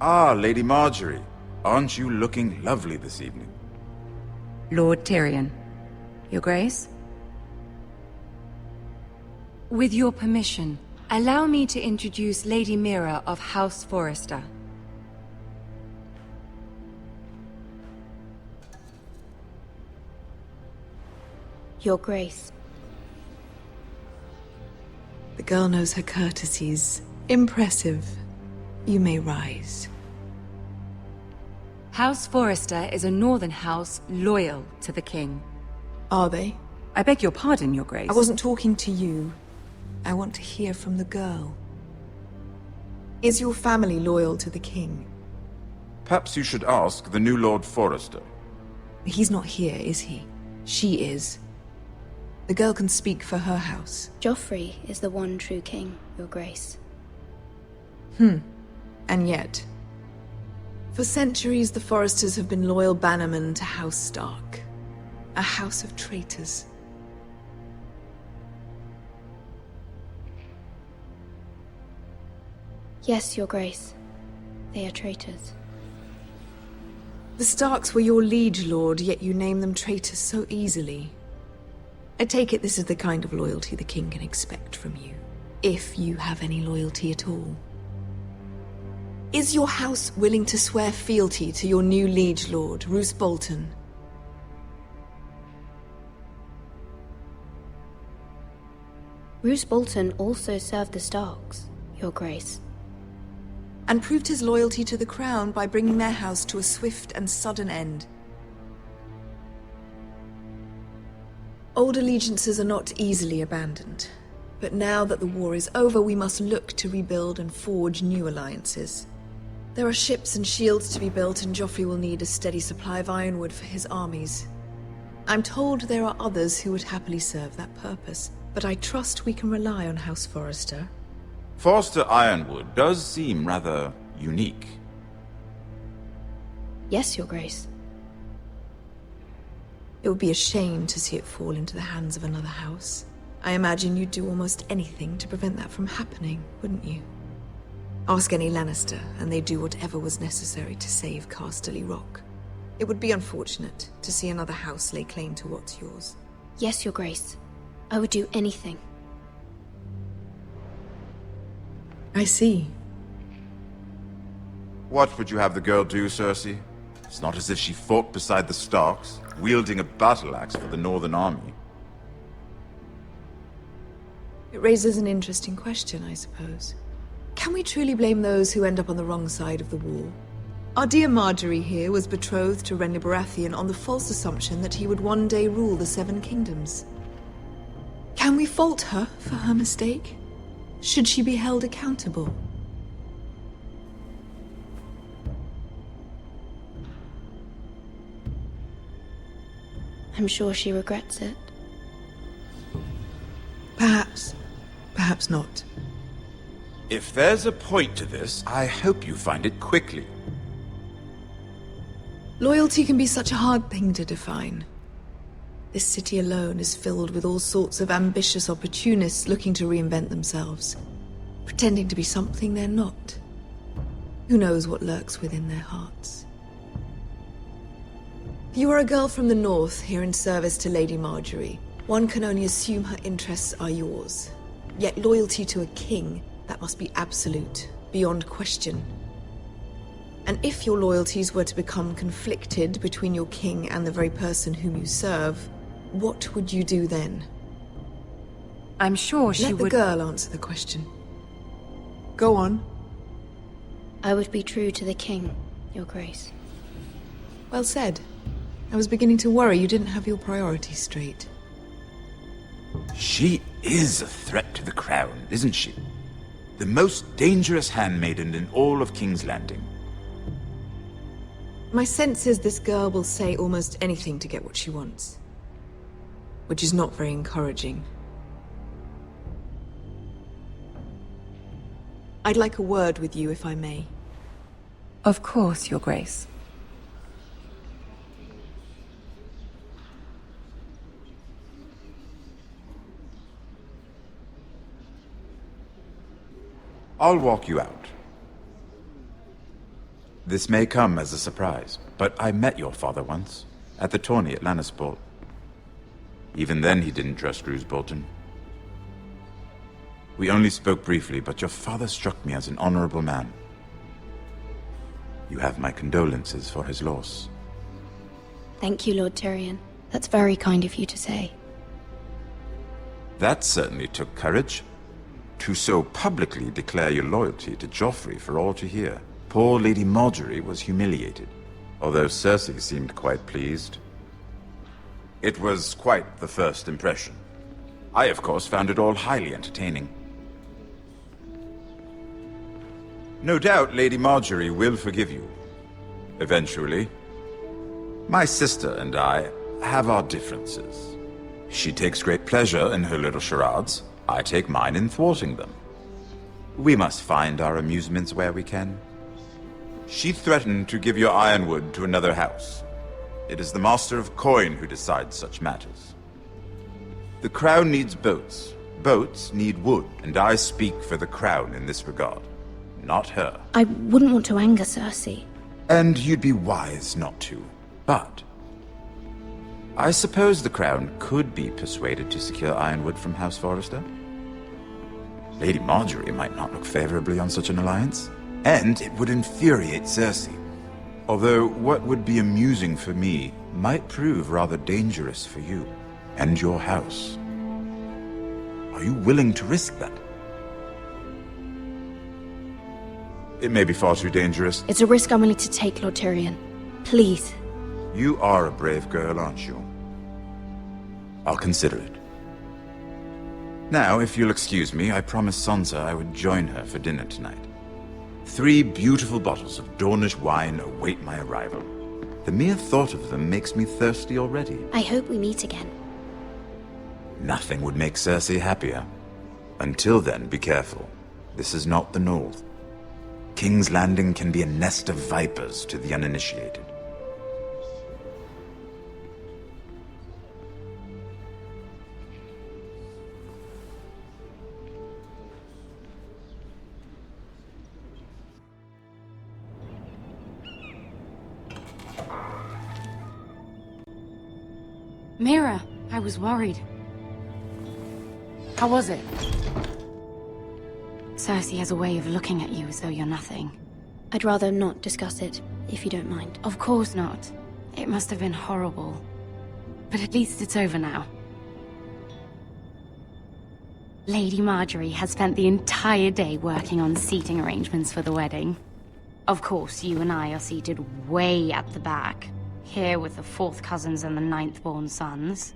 Ah, Lady Marjorie. Aren't you looking lovely this evening? Lord Tyrion. Your Grace? With your permission, allow me to introduce Lady Mira of House Forrester. Your Grace. The girl knows her courtesies Impressive. You may rise. House Forrester is a northern house loyal to the king. Are they? I beg your pardon, Your Grace. I wasn't talking to you. I want to hear from the girl. Is your family loyal to the king? Perhaps you should ask the new Lord Forrester. He's not here, is he? She is. The girl can speak for her house. Joffrey is the one true king, Your Grace. And yet, for centuries the Forresters have been loyal bannermen to House Stark. A house of traitors. Yes, Your Grace. They are traitors. The Starks were your liege lord, yet you name them traitors so easily. I take it this is the kind of loyalty the king can expect from you. If you have any loyalty at all. Is your house willing to swear fealty to your new liege lord, Roose Bolton? Roose Bolton also served the Starks, Your Grace. And proved his loyalty to the crown by bringing their house to a swift and sudden end. Old allegiances are not easily abandoned, but now that the war is over, we must look to rebuild and forge new alliances. There are ships and shields to be built, and Joffrey will need a steady supply of ironwood for his armies. I'm told there are others who would happily serve that purpose, but I trust we can rely on House Forrester. Forrester Ironwood does seem rather unique. Yes, Your Grace. It would be a shame to see it fall into the hands of another house. I imagine you'd do almost anything to prevent that from happening, wouldn't you? Ask any Lannister, and they'd do whatever was necessary to save Casterly Rock. It would be unfortunate to see another house lay claim to what's yours. Yes, Your Grace. I would do anything. I see. What would you have the girl do, Cersei? It's not as if she fought beside the Starks, wielding a battle axe for the Northern Army. It raises an interesting question, I suppose. Can we truly blame those who end up on the wrong side of the war? Our dear Marjorie here was betrothed to Renly Baratheon on the false assumption that he would one day rule the Seven Kingdoms. Can we fault her for her mistake? Should she be held accountable? I'm sure she regrets it. Perhaps. Perhaps not. If there's a point to this, I hope you find it quickly. Loyalty can be such a hard thing to define. This city alone is filled with all sorts of ambitious opportunists looking to reinvent themselves, pretending to be something they're not. Who knows what lurks within their hearts? You are a girl from the north, here in service to Lady Marjorie. One can only assume her interests are yours. Yet loyalty to a king, that must be absolute, beyond question. And if your loyalties were to become conflicted between your king and the very person whom you serve, what would you do then? I'm sure she would... Let the girl answer the question. Go on. I would be true to the king, Your Grace. Well said. I was beginning to worry you didn't have your priorities straight. She is a threat to the crown, isn't she? The most dangerous handmaiden in all of King's Landing. My sense is this girl will say almost anything to get what she wants. Which is not very encouraging. I'd like a word with you, if I may. Of course, Your Grace. I'll walk you out. This may come as a surprise, but I met your father once, at the tourney at Lannisport. Even then he didn't trust Roose Bolton. We only spoke briefly, but your father struck me as an honorable man. You have my condolences for his loss. Thank you, Lord Tyrion. That's very kind of you to say. That certainly took courage. To so publicly declare your loyalty to Joffrey for all to hear. Poor Lady Marjorie was humiliated, although Cersei seemed quite pleased. It was quite the first impression. I, of course, found it all highly entertaining. No doubt Lady Marjorie will forgive you. Eventually. My sister and I have our differences. She takes great pleasure in her little charades. I take mine in thwarting them. We must find our amusements where we can. She threatened to give your ironwood to another house. It is the Master of Coin who decides such matters. The Crown needs boats. Boats need wood, and I speak for the Crown in this regard. Not her. I wouldn't want to anger Cersei. And you'd be wise not to. But I suppose the Crown could be persuaded to secure ironwood from House Forrester. Lady Marjorie might not look favorably on such an alliance, and it would infuriate Cersei. Although what would be amusing for me might prove rather dangerous for you and your house. Are you willing to risk that? It may be far too dangerous. It's a risk I'm willing to take, Lord Tyrion. Please. You are a brave girl, aren't you? I'll consider it. Now, if you'll excuse me, I promised Sansa I would join her for dinner tonight. 3 beautiful bottles of Dornish wine await my arrival. The mere thought of them makes me thirsty already. I hope we meet again. Nothing would make Cersei happier. Until then, be careful. This is not the North. King's Landing can be a nest of vipers to the uninitiated. Mira, I was worried. How was it? Cersei has a way of looking at you as though you're nothing. I'd rather not discuss it, if you don't mind. Of course not. It must have been horrible. But at least it's over now. Lady Marjorie has spent the entire day working on seating arrangements for the wedding. Of course, you and I are seated way at the back. Here with the 4th cousins and the 9th-born sons.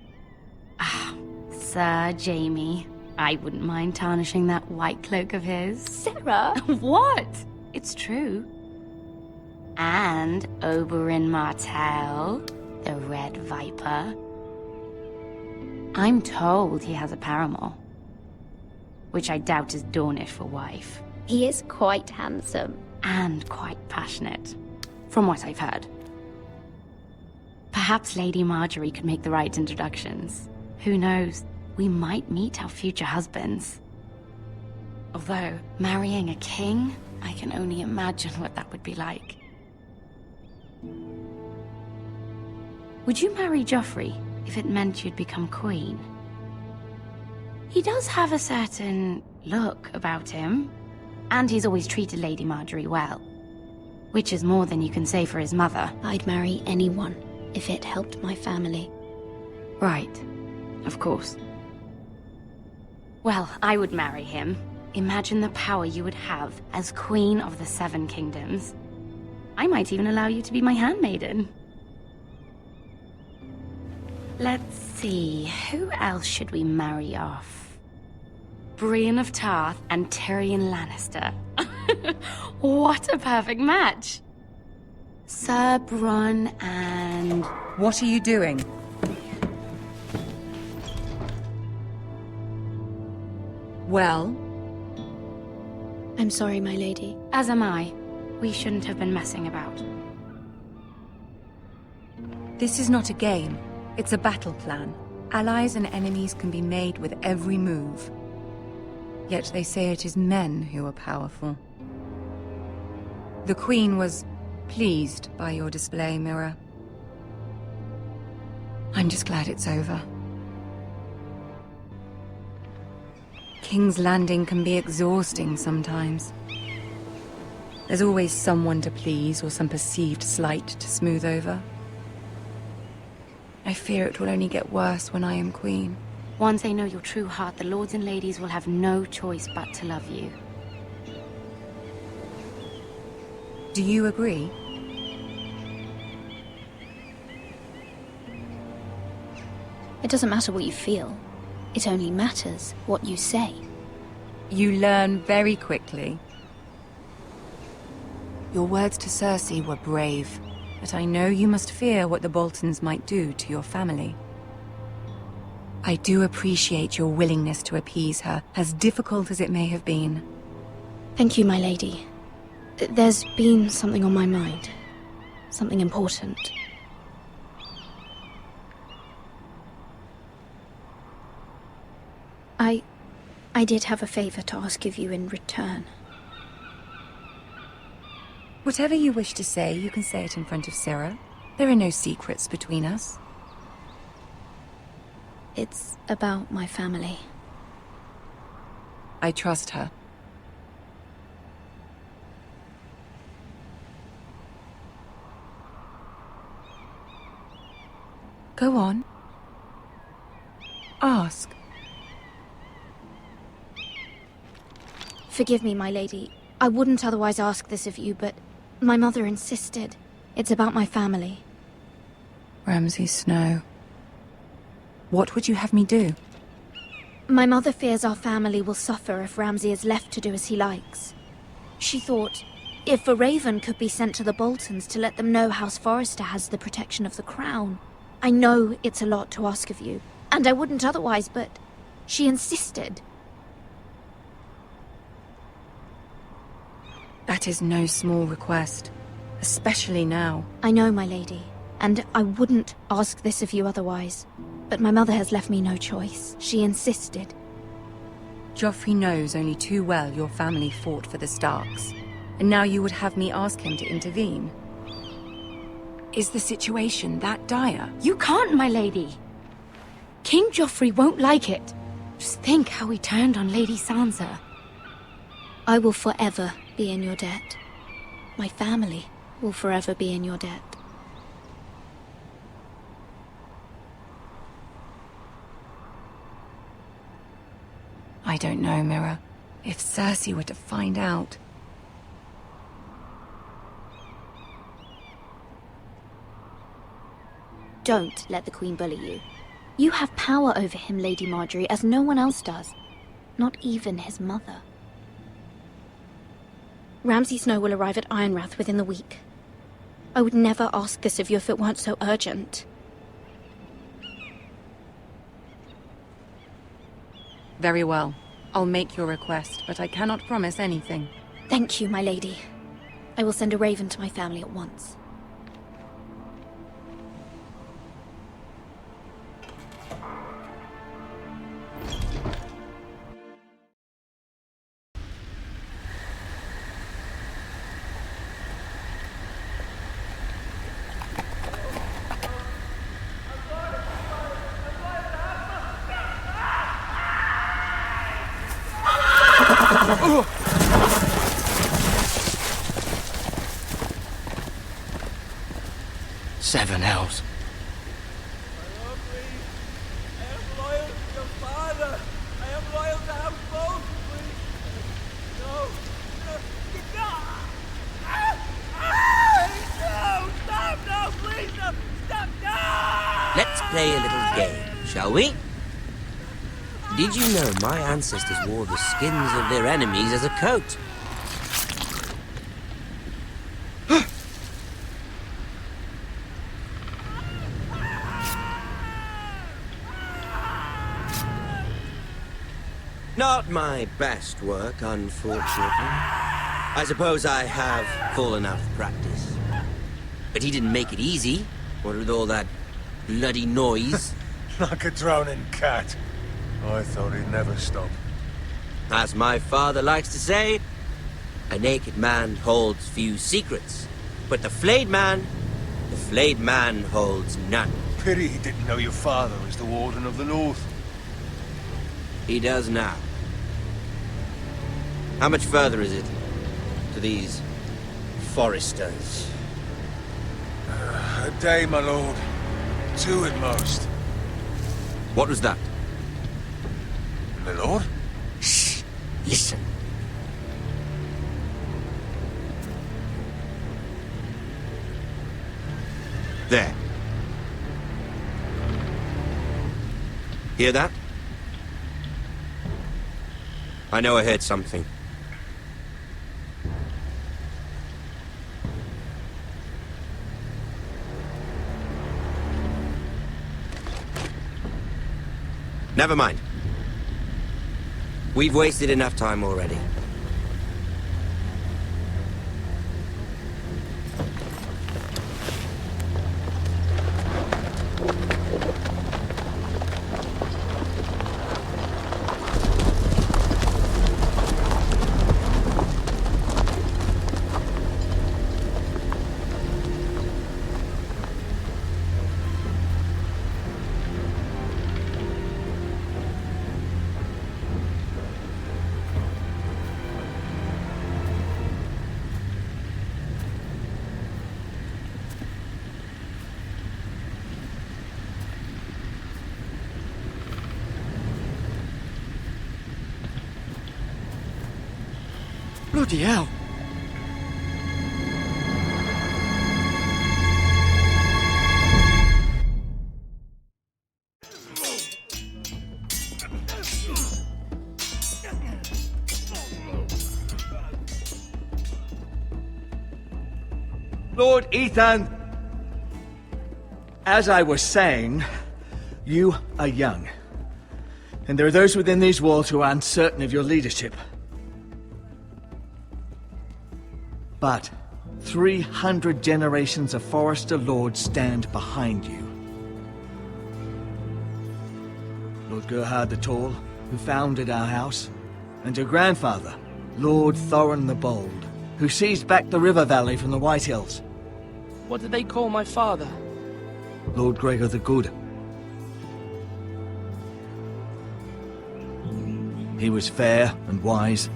Ah, Sir Jaime. I wouldn't mind tarnishing that white cloak of his. Sarah! What? It's true. And Oberyn Martell, the Red Viper. I'm told he has a paramour. Which I doubt is Dornish for wife. He is quite handsome. And quite passionate, from what I've heard. Perhaps Lady Marjorie could make the right introductions. Who knows? We might meet our future husbands. Although, marrying a king, I can only imagine what that would be like. Would you marry Joffrey if it meant you'd become queen? He does have a certain look about him, and he's always treated Lady Marjorie well. Which is more than you can say for his mother. I'd marry anyone if it helped my family. Right. Of course. Well, I would marry him. Imagine the power you would have as Queen of the 7 Kingdoms. I might even allow you to be my handmaiden. Let's see, who else should we marry off? Brienne of Tarth and Tyrion Lannister. What a perfect match! Sir Bronn and... What are you doing? Well? I'm sorry, my lady. As am I. We shouldn't have been messing about. This is not a game. It's a battle plan. Allies and enemies can be made with every move. Yet they say it is men who are powerful. The Queen was pleased by your display, Mira. I'm just glad it's over. King's Landing can be exhausting sometimes. There's always someone to please or some perceived slight to smooth over. I fear it will only get worse when I am queen. Once they know your true heart, the lords and ladies will have no choice but to love you. Do you agree? It doesn't matter what you feel. It only matters what you say. You learn very quickly. Your words to Cersei were brave, but I know you must fear what the Boltons might do to your family. I do appreciate your willingness to appease her, as difficult as it may have been. Thank you, my lady. There's been something on my mind. Something important. I did have a favor to ask of you in return. Whatever you wish to say, you can say it in front of Sarah. There are no secrets between us. It's about my family. I trust her. Go on. Ask. Forgive me, my lady. I wouldn't otherwise ask this of you, but my mother insisted. It's about my family. Ramsay Snow. What would you have me do? My mother fears our family will suffer if Ramsay is left to do as he likes. She thought, if a raven could be sent to the Boltons to let them know House Forrester has the protection of the crown. I know it's a lot to ask of you, and I wouldn't otherwise, but she insisted. That is no small request, especially now. I know, my lady, and I wouldn't ask this of you otherwise. But my mother has left me no choice. She insisted. Joffrey knows only too well your family fought for the Starks, and now you would have me ask him to intervene. Is the situation that dire? You can't, my lady! King Joffrey won't like it. Just think how he turned on Lady Sansa. I will forever be in your debt. My family will forever be in your debt. I don't know, Mira. If Cersei were to find out... Don't let the Queen bully you. You have power over him, Lady Marjorie, as no one else does. Not even his mother. Ramsay Snow will arrive at Ironrath within the week. I would never ask this of you if it weren't so urgent. Very well. I'll make your request, but I cannot promise anything. Thank you, my lady. I will send a raven to my family at once. Seven hells. Let's play a little game, shall we? Did you know my ancestors wore the skins of their enemies as a coat? Not my best work, unfortunately. I suppose I have fallen out of practice. But he didn't make it easy, what with all that bloody noise. Like a drowning cat. I thought he'd never stop. As my father likes to say, a naked man holds few secrets. But the flayed man holds none. Pity he didn't know your father was the Warden of the North. He does now. How much further is it to these Forresters? A day, my lord. 2 at most. What was that? my lord. Shh! Listen. There. Hear that? I know I heard something. Never mind. We've wasted enough time already. Bloody hell. Lord Ethan, as I was saying, you are young. And there are those within these walls who are uncertain of your leadership. But 300 generations of Forester Lords stand behind you. Lord Gerhard the Tall, who founded our house, and your grandfather, Lord Thorin the Bold, who seized back the river valley from the White Hills. What did they call my father? Lord Gregor the Good. He was fair and wise,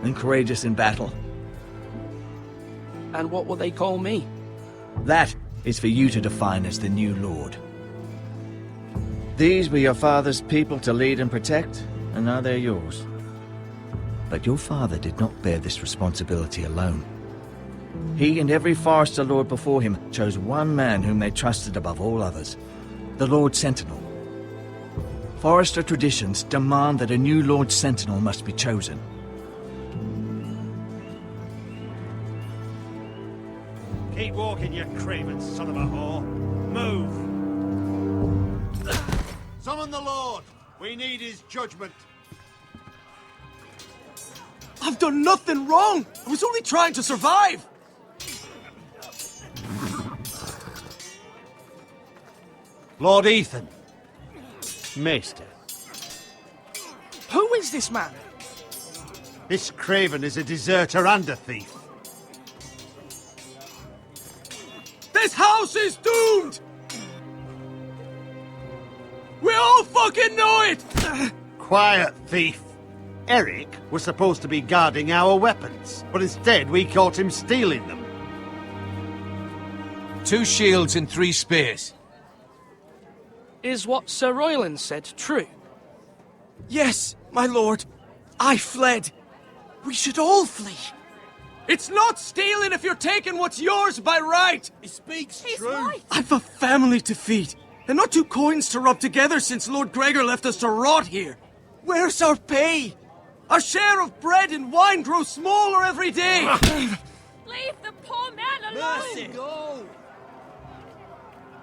and courageous in battle. And what will they call me? That is for you to define as the new Lord. These were your father's people to lead and protect, and now they're yours. But your father did not bear this responsibility alone. He and every Forester Lord before him chose one man whom they trusted above all others, the Lord Sentinel. Forester traditions demand that a new Lord Sentinel must be chosen. Keep walking, you craven son of a whore. Move! Summon the Lord! We need his judgment. I've done nothing wrong! I was only trying to survive! Lord Ethan. Maester. Who is this man? This craven is a deserter and a thief. This house is doomed! We all fucking know it! Quiet, thief. Eric was supposed to be guarding our weapons, but instead we caught him stealing them. 2 shields and 3 spears. Is what Sir Royland said true? Yes, my lord. I fled. We should all flee. It's not stealing if you're taking what's yours by right. He speaks truth. I've a family to feed, and not 2 coins to rub together since Lord Gregor left us to rot here. Where's our pay? Our share of bread and wine grows smaller every day. Leave the poor man alone! Mercy, go!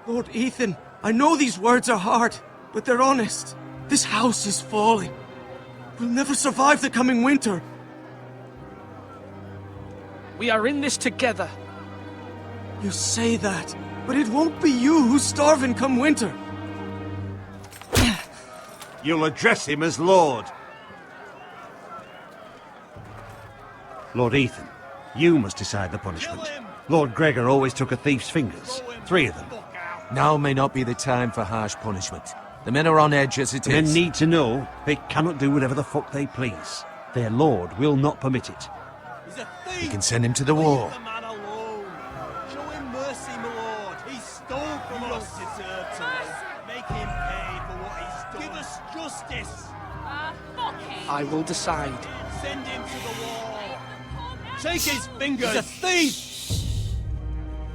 Lord Ethan, I know these words are hard, but they're honest. This house is falling. We'll never survive the coming winter. We are in this together. You say that, but it won't be you who's starving come winter. You'll address him as Lord. Lord Ethan, you must decide the punishment. Lord Gregor always took a thief's fingers. 3 of them. Now may not be the time for harsh punishment. The men are on edge as it The men is. need to know they cannot do whatever the fuck they please. Their lord will not permit it. He's a thief! We can send him to the wall. Leave the man alone. Show him mercy, my lord. He stole from us. Deserve to live. Make him pay for what he's done. Give us justice. I will decide. Send him to the wall. Take his fingers. He's a thief!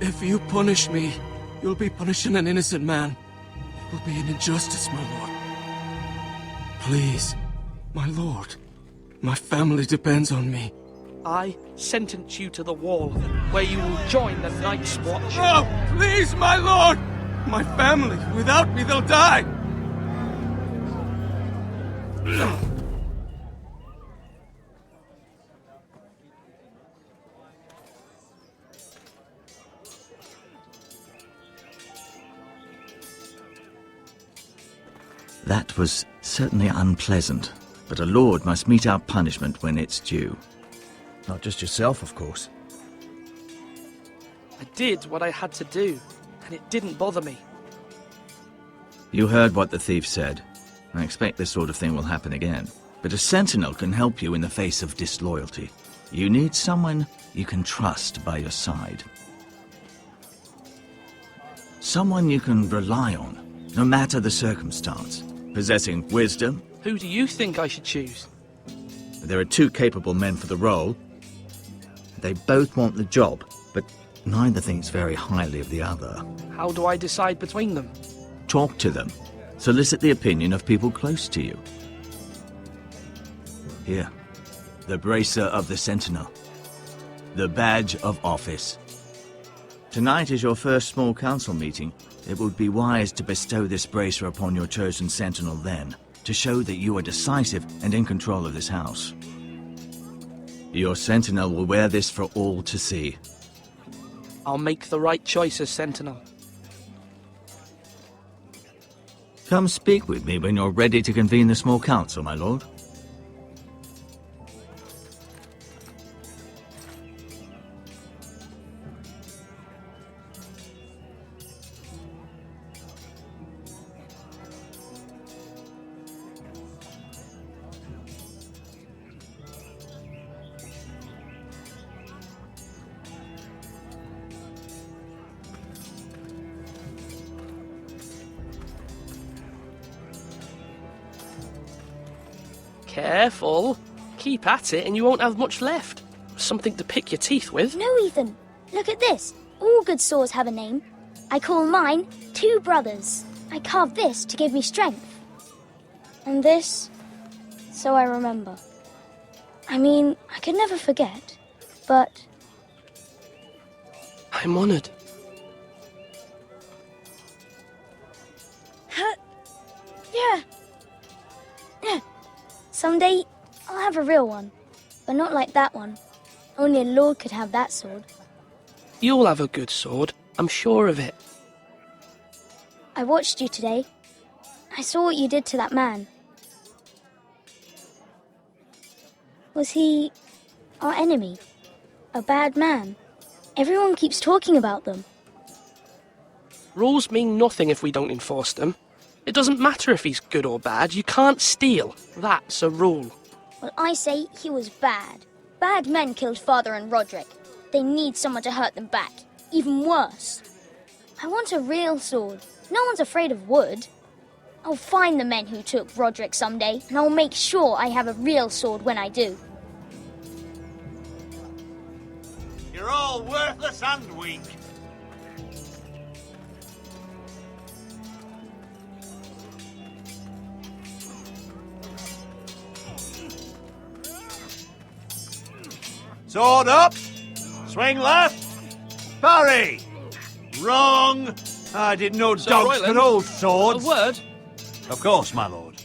If you punish me, you'll be punishing an innocent man. It will be an injustice, my lord. Please, my lord. My family depends on me. I sentence you to the wall, where you will join the Night's Watch. No, please, my lord! My family, without me, they'll die! That was certainly unpleasant, but a lord must mete out punishment when it's due. Not just yourself, of course. I did what I had to do, and it didn't bother me. You heard what the thief said. I expect this sort of thing will happen again. But a sentinel can help you in the face of disloyalty. You need someone you can trust by your side. Someone you can rely on, no matter the circumstance. Possessing wisdom. Who do you think I should choose? There are two capable men for the role. They both want the job, but neither thinks very highly of the other. How do I decide between them? Talk to them. Solicit the opinion of people close to you. Here, the bracer of the Sentinel. The badge of office. Tonight is your first small council meeting. It would be wise to bestow this bracer upon your chosen Sentinel then, to show that you are decisive and in control of this house. Your Sentinel will wear this for all to see. I'll make the right choice as Sentinel. Come speak with me when you're ready to convene the small council, my lord. Careful. Keep at it and you won't have much left. Something to pick your teeth with. No, Ethan. Look at this. All good swords have a name. I call mine Two Brothers. I carved this to give me strength. And this, so I remember. I mean, I could never forget, but... I'm honored. Yeah. Someday, I'll have a real one. But not like that one. Only a lord could have that sword. You'll have a good sword. I'm sure of it. I watched you today. I saw what you did to that man. Was he our enemy? A bad man? Everyone keeps talking about them. Rules mean nothing if we don't enforce them. It doesn't matter if he's good or bad. You can't steal. That's a rule. Well, I say he was bad. Bad men killed Father and Roderick. They need someone to hurt them back. Even worse. I want a real sword. No one's afraid of wood. I'll find the men who took Roderick someday, and I'll make sure I have a real sword when I do. You're all worthless and weak. Sword up! Swing left! Parry! Wrong! I didn't know Sir dogs Royland, could hold swords. A word? Of course, my lord.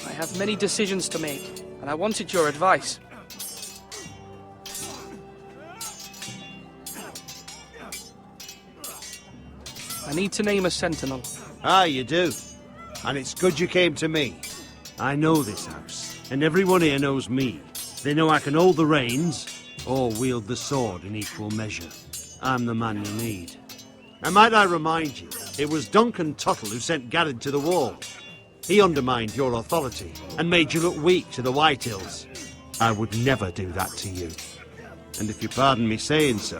I have many decisions to make, and I wanted your advice. I need to name a sentinel. Ah, you do. And it's good you came to me. I know this house, and everyone here knows me. They know I can hold the reins, or wield the sword in equal measure. I'm the man you need. And might I remind you, it was Duncan Tuttle who sent Garrett to the wall. He undermined your authority, and made you look weak to the Whitehills. I would never do that to you. And if you pardon me saying so,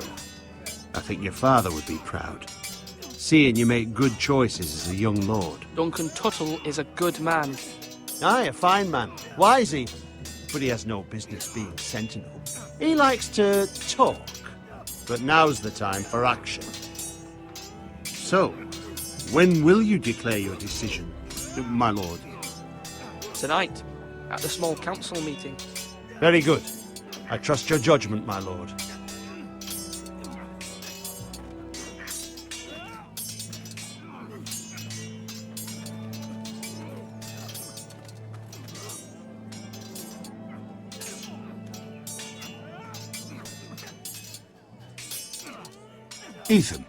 I think your father would be proud. seeing you make good choices as a young lord. Duncan Tuttle is a good man. Aye, a fine man. Wise even. But he has no business being sentinel. He likes to talk. But now's the time for action. So, when will you declare your decision, my lord? Tonight, at the small council meeting. Very good. I trust your judgment, my lord. Ethan.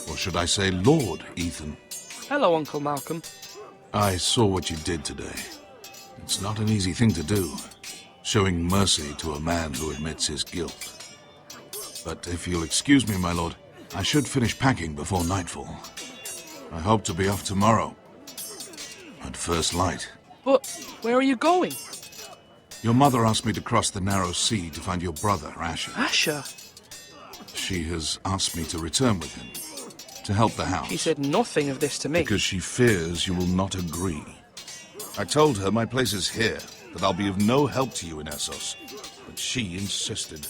Or should I say Lord Ethan? Hello, Uncle Malcolm. I saw what you did today. It's not an easy thing to do, showing mercy to a man who admits his guilt. But if you'll excuse me, my lord, I should finish packing before nightfall. I hope to be off tomorrow. At first light. But where are you going? Your mother asked me to cross the narrow sea to find your brother, Asher. Asher? She has asked me to return with him, to help the house. She said nothing of this to me. Because she fears you will not agree. I told her my place is here, that I'll be of no help to you in Essos. But she insisted.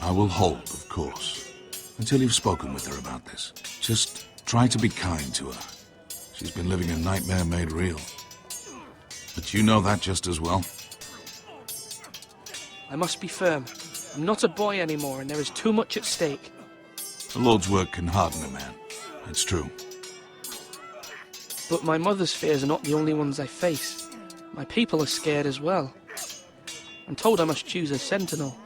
I will hold, of course, until you've spoken with her about this. Just try to be kind to her. She's been living a nightmare made real. But you know that just as well. I must be firm. I'm not a boy anymore, and there is too much at stake. The Lord's work can harden a man. It's true. But my mother's fears are not the only ones I face. My people are scared as well. I'm told I must choose a sentinel.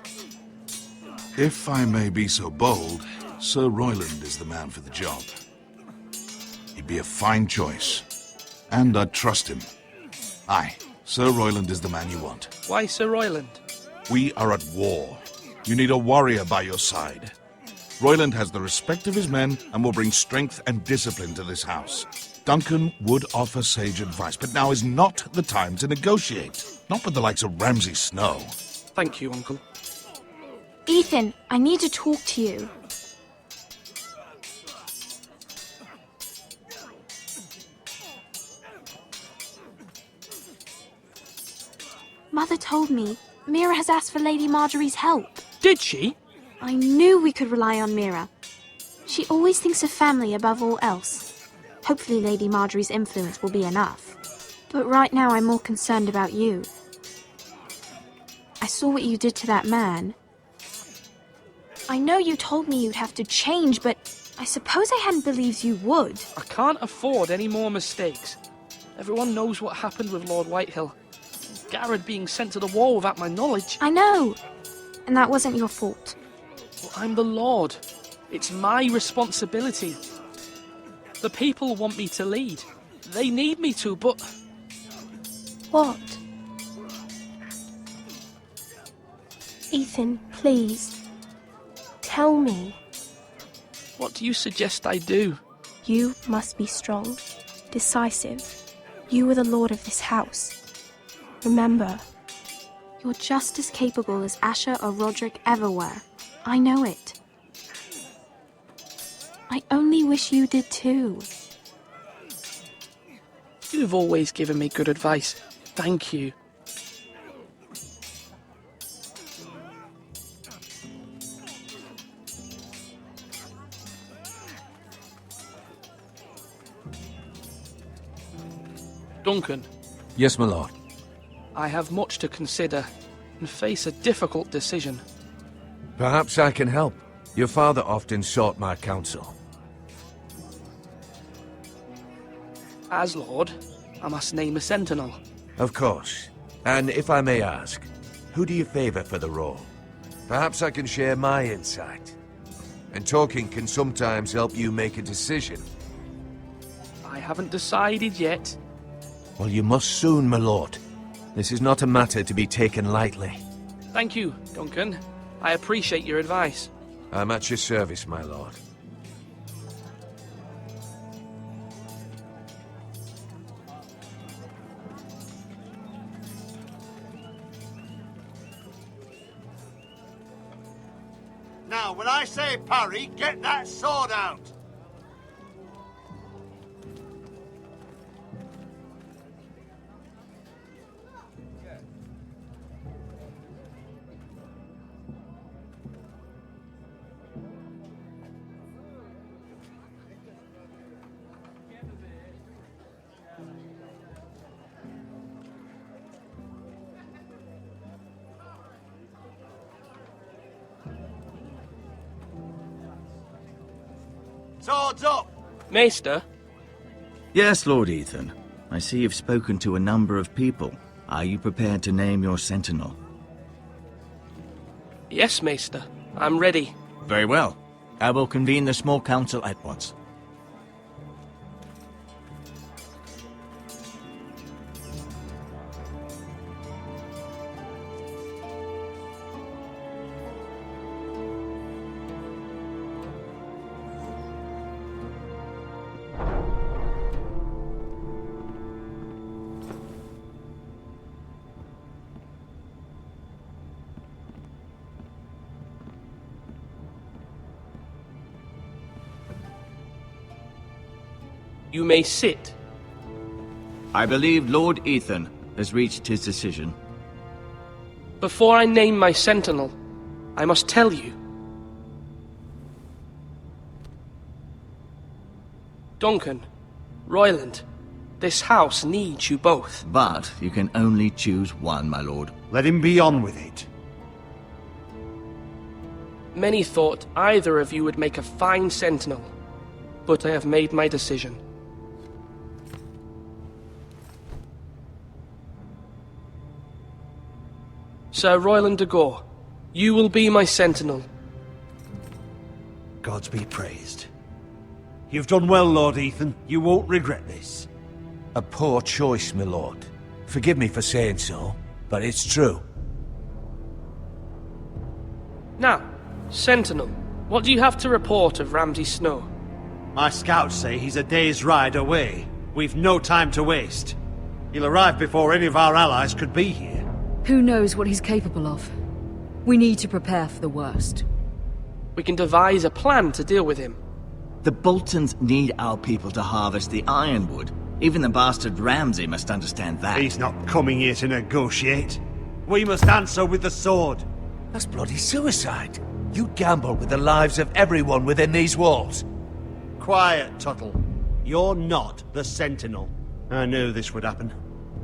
If I may be so bold, Sir Royland is the man for the job. He'd be a fine choice. And I'd trust him. Aye, Sir Royland is the man you want. Why Sir Royland? We are at war. You need a warrior by your side. Royland has the respect of his men and will bring strength and discipline to this house. Duncan would offer sage advice, but now is not the time to negotiate. Not with the likes of Ramsay Snow. Thank you, Uncle. Ethan, I need to talk to you. Mother told me Mira has asked for Lady Marjorie's help. Did she? I knew we could rely on Mira. She always thinks of family above all else. Hopefully Lady Marjorie's influence will be enough. But right now I'm more concerned about you. I saw what you did to that man. I know you told me you'd have to change, but I suppose I hadn't believed you would. I can't afford any more mistakes. Everyone knows what happened with Lord Whitehill. Garrett being sent to the war without my knowledge. I know. And that wasn't your fault. Well, I'm the Lord. It's my responsibility. The people want me to lead. They need me to, but... What? Ethan, please. Tell me. What do you suggest I do? You must be strong, decisive. You are the lord of this house. Remember, you're just as capable as Asher or Roderick ever were. I know it. I only wish you did too. You've always given me good advice. Thank you. Duncan. Yes, my lord. I have much to consider and face a difficult decision. Perhaps I can help. Your father often sought my counsel. As Lord, I must name a sentinel. Of course. And if I may ask, who do you favor for the role? Perhaps I can share my insight. And talking can sometimes help you make a decision. I haven't decided yet. Well, you must soon, my lord. This is not a matter to be taken lightly. Thank you, Duncan. I appreciate your advice. I'm at your service, my lord. Now, when I say parry, get that sword out! Swords up! Maester? Yes, Lord Ethan. I see you've spoken to a number of people. Are you prepared to name your sentinel? Yes, Maester. I'm ready. Very well. I will convene the small council at once. You may sit. I believe Lord Ethan has reached his decision. Before I name my sentinel, I must tell you. Duncan, Royland, this house needs you both. But you can only choose one, my lord. Let him be on with it. Many thought either of you would make a fine sentinel, but I have made my decision. Sir Royland de Gore, you will be my sentinel. Gods be praised. You've done well, Lord Ethan. You won't regret this. A poor choice, my lord. Forgive me for saying so, but it's true. Now, sentinel, what do you have to report of Ramsay Snow? My scouts say he's a day's ride away. We've no time to waste. He'll arrive before any of our allies could be here. Who knows what he's capable of? We need to prepare for the worst. We can devise a plan to deal with him. The Boltons need our people to harvest the ironwood. Even the bastard Ramsay must understand that. He's not coming here to negotiate. We must answer with the sword. That's bloody suicide. You gamble with the lives of everyone within these walls. Quiet, Tuttle. You're not the Sentinel. I knew this would happen.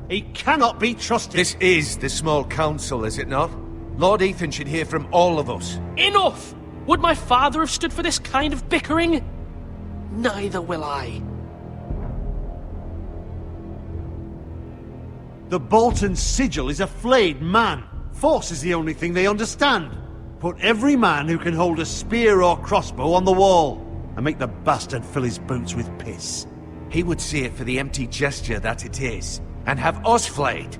He cannot be trusted. This is the small council, is it not? Lord Ethan should hear from all of us. Enough! Would my father have stood for this kind of bickering? Neither will I. The Bolton sigil is a flayed man. Force is the only thing they understand. Put every man who can hold a spear or crossbow on the wall, and make the bastard fill his boots with piss. He would see it for the empty gesture that it is, and have us flayed.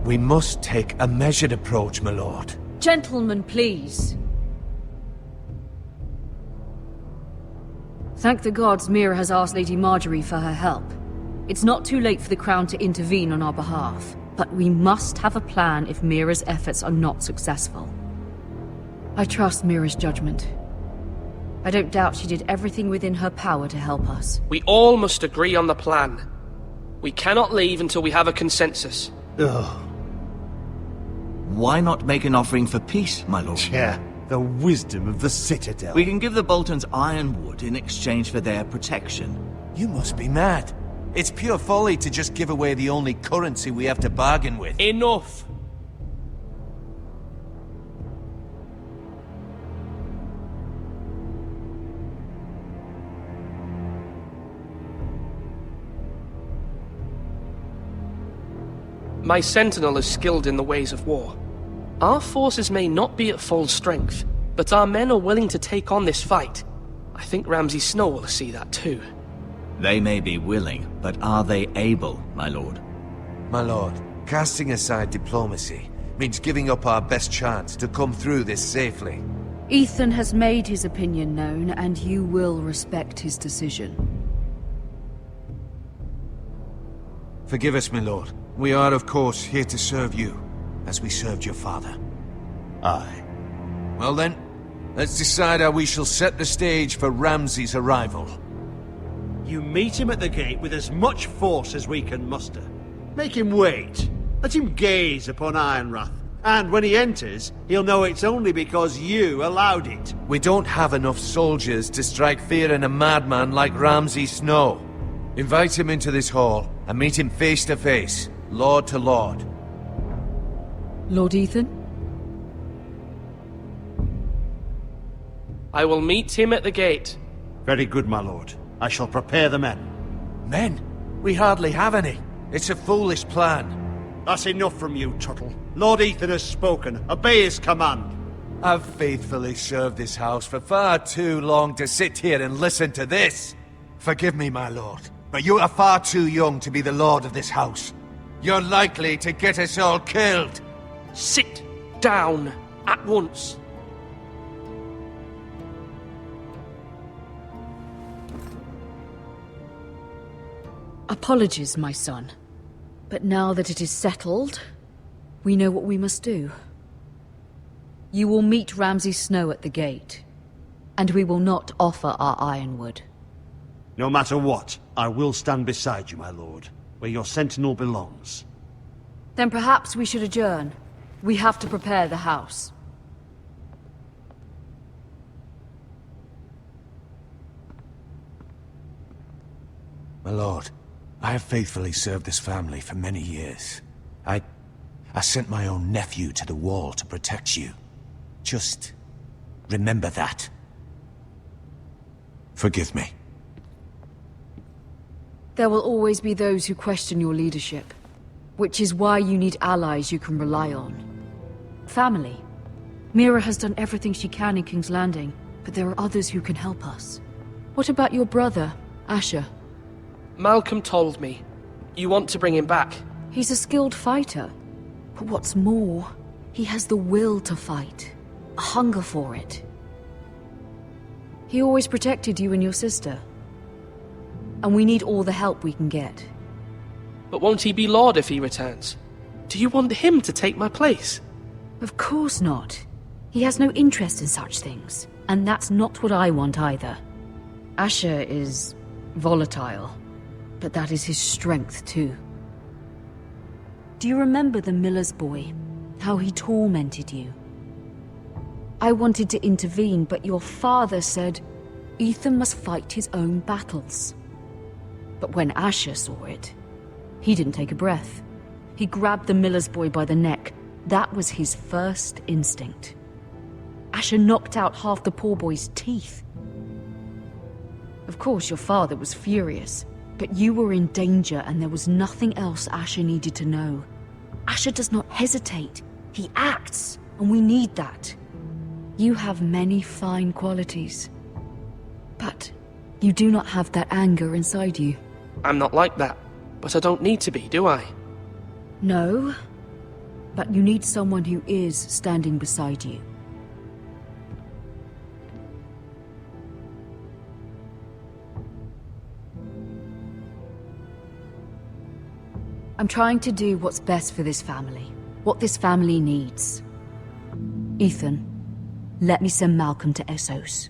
We must take a measured approach, my lord. Gentlemen, please. Thank the gods Mira has asked Lady Marjorie for her help. It's not too late for the Crown to intervene on our behalf, but we must have a plan if Mira's efforts are not successful. I trust Mira's judgment. I don't doubt she did everything within her power to help us. We all must agree on the plan. We cannot leave until we have a consensus. Ugh. Why not make an offering for peace, my lord? Yeah, the wisdom of the Citadel. We can give the Boltons ironwood in exchange for their protection. You must be mad. It's pure folly to just give away the only currency we have to bargain with. Enough! My sentinel is skilled in the ways of war. Our forces may not be at full strength, but our men are willing to take on this fight. I think Ramsay Snow will see that too. They may be willing, but are they able, my lord? My lord, casting aside diplomacy means giving up our best chance to come through this safely. Ethan has made his opinion known, and you will respect his decision. Forgive us, my lord. We are, of course, here to serve you, as we served your father. Aye. Well then, let's decide how we shall set the stage for Ramsay's arrival. You meet him at the gate with as much force as we can muster. Make him wait. Let him gaze upon Ironrath. And when he enters, he'll know it's only because you allowed it. We don't have enough soldiers to strike fear in a madman like Ramsay Snow. Invite him into this hall, and meet him face to face, lord to lord. Lord Ethan? I will meet him at the gate. Very good, my lord. I shall prepare the men. Men? We hardly have any. It's a foolish plan. That's enough from you, Tuttle. Lord Ethan has spoken. Obey his command. I've faithfully served this house for far too long to sit here and listen to this. Forgive me, my lord, but you are far too young to be the lord of this house. You're likely to get us all killed. Sit down at once. Apologies, my son. But now that it is settled, we know what we must do. You will meet Ramsay Snow at the gate, and we will not offer our ironwood. No matter what, I will stand beside you, my lord, where your sentinel belongs. Then perhaps we should adjourn. We have to prepare the house. My lord, I have faithfully served this family for many years. I sent my own nephew to the wall to protect you. Just remember that. Forgive me. There will always be those who question your leadership, which is why you need allies you can rely on. Family. Mira has done everything she can in King's Landing, but there are others who can help us. What about your brother, Asher? Malcolm told me. You want to bring him back? He's a skilled fighter. But what's more, he has the will to fight. A hunger for it. He always protected you and your sister. And we need all the help we can get. But won't he be Lord if he returns? Do you want him to take my place? Of course not. He has no interest in such things. And that's not what I want either. Asher is volatile. But that is his strength too. Do you remember the miller's boy? How he tormented you? I wanted to intervene, but your father said Ethan must fight his own battles. But when Asher saw it, he didn't take a breath. He grabbed the miller's boy by the neck. That was his first instinct. Asher knocked out half the poor boy's teeth. Of course, your father was furious, but you were in danger and there was nothing else Asher needed to know. Asher does not hesitate. He acts, and we need that. You have many fine qualities, but you do not have that anger inside you. I'm not like that, but I don't need to be, do I? No, but you need someone who is standing beside you. I'm trying to do what's best for this family, what this family needs. Ethan, let me send Malcolm to Essos.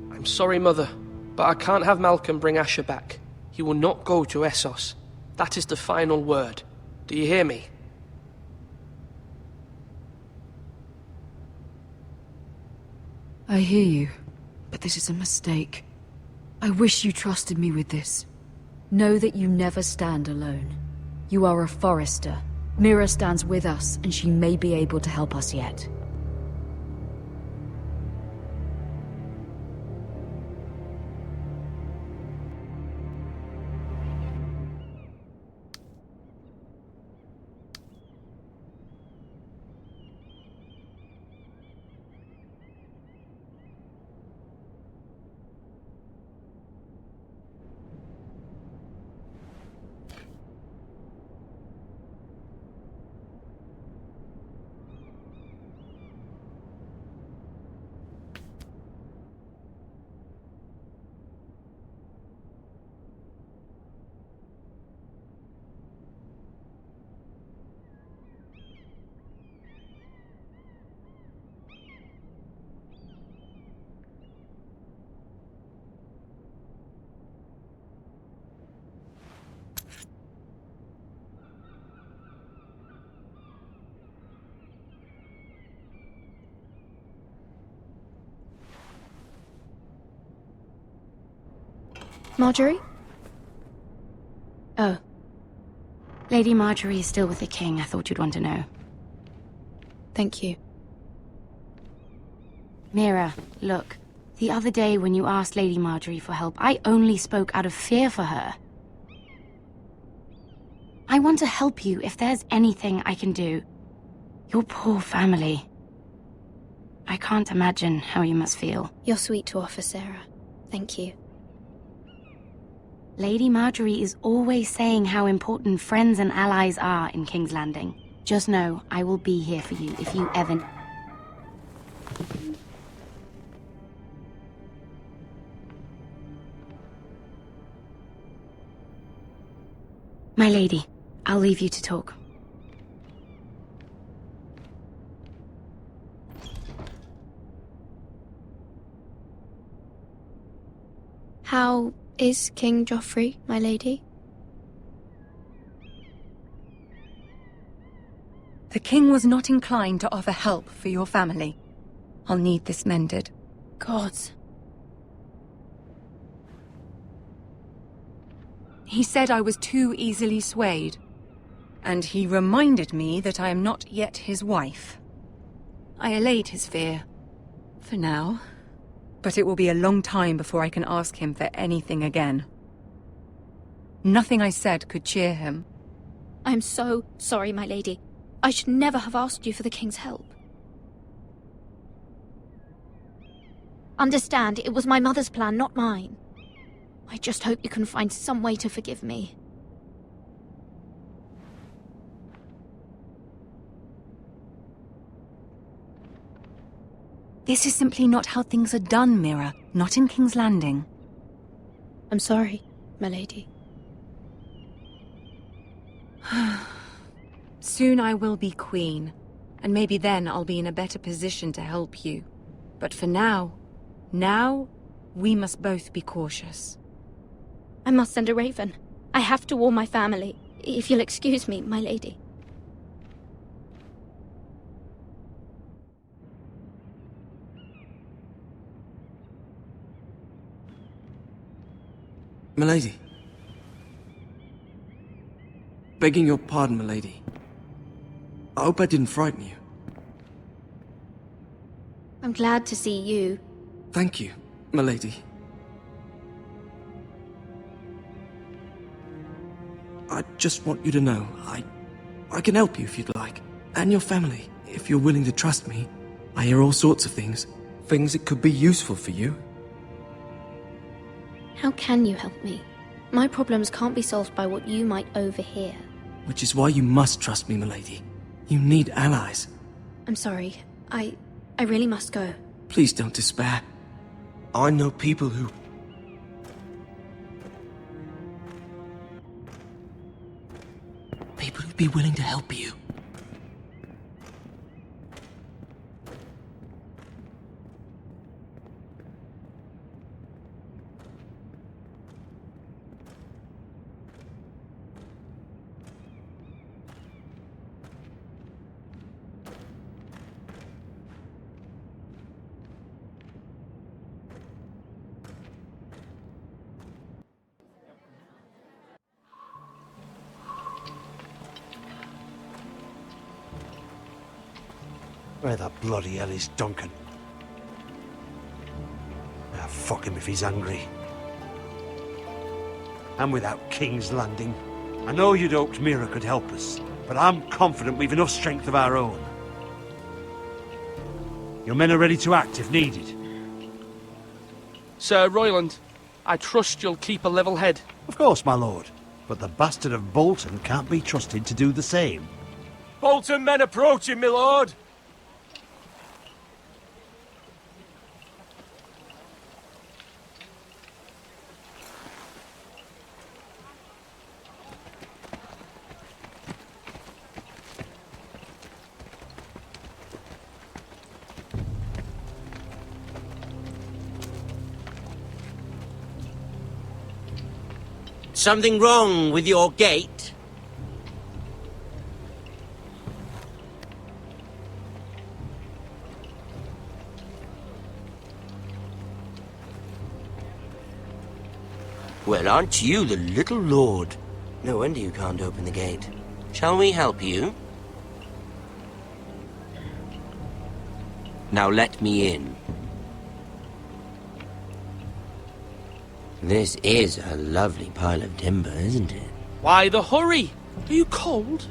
I'm sorry, Mother, but I can't have Malcolm bring Asher back. He will not go to Essos. That is the final word. Do you hear me? I hear you, but this is a mistake. I wish you trusted me with this. Know that you never stand alone. You are a Forester. Mira stands with us, and she may be able to help us yet. Marjorie? Oh. Lady Marjorie is still with the king. I thought you'd want to know. Thank you. Mira, look. The other day when you asked Lady Marjorie for help, I only spoke out of fear for her. I want to help you if there's anything I can do. Your poor family. I can't imagine how you must feel. You're sweet to offer, Sarah. Thank you. Lady Marjorie is always saying how important friends and allies are in King's Landing. Just know, I will be here for you if you ever... My lady, I'll leave you to talk. How is King Joffrey, my lady? The king was not inclined to offer help for your family. I'll need this mended. Gods. He said I was too easily swayed. And he reminded me that I am not yet his wife. I allayed his fear. For now. But it will be a long time before I can ask him for anything again. Nothing I said could cheer him. I'm so sorry, my lady. I should never have asked you for the king's help. Understand, it was my mother's plan, not mine. I just hope you can find some way to forgive me. This is simply not how things are done, Mira. Not in King's Landing. I'm sorry, my lady. Soon I will be queen, and maybe then I'll be in a better position to help you. But for now, we must both be cautious. I must send a raven. I have to warn my family. If you'll excuse me, my lady. Milady. Begging your pardon, milady. I hope I didn't frighten you. I'm glad to see you. Thank you, milady. I just want you to know, I can help you if you'd like. And your family, if you're willing to trust me. I hear all sorts of things. Things that could be useful for you. How can you help me? My problems can't be solved by what you might overhear. Which is why you must trust me, milady. You need allies. I'm sorry. I really must go. Please don't despair. I know people who... People who'd be willing to help you. Where the bloody hell is Duncan? Ah, fuck him if he's angry. And without King's Landing. I know you'd hoped Mira could help us, but I'm confident we've enough strength of our own. Your men are ready to act if needed. Sir Royland, I trust you'll keep a level head. Of course, my lord. But the bastard of Bolton can't be trusted to do the same. Bolton men approaching, my lord! Something wrong with your gate? Well, aren't you the little lord? No wonder you can't open the gate. Shall we help you? Now let me in. This is a lovely pile of timber, isn't it? Why the hurry? Are you cold?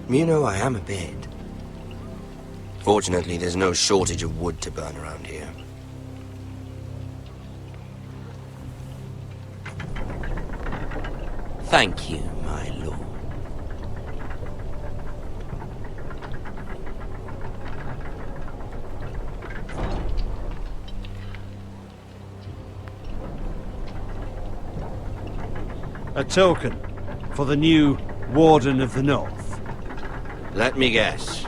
You know I am a bit. Fortunately, there's no shortage of wood to burn around here. Thank you, my lord. A token for the new Warden of the North. Let me guess.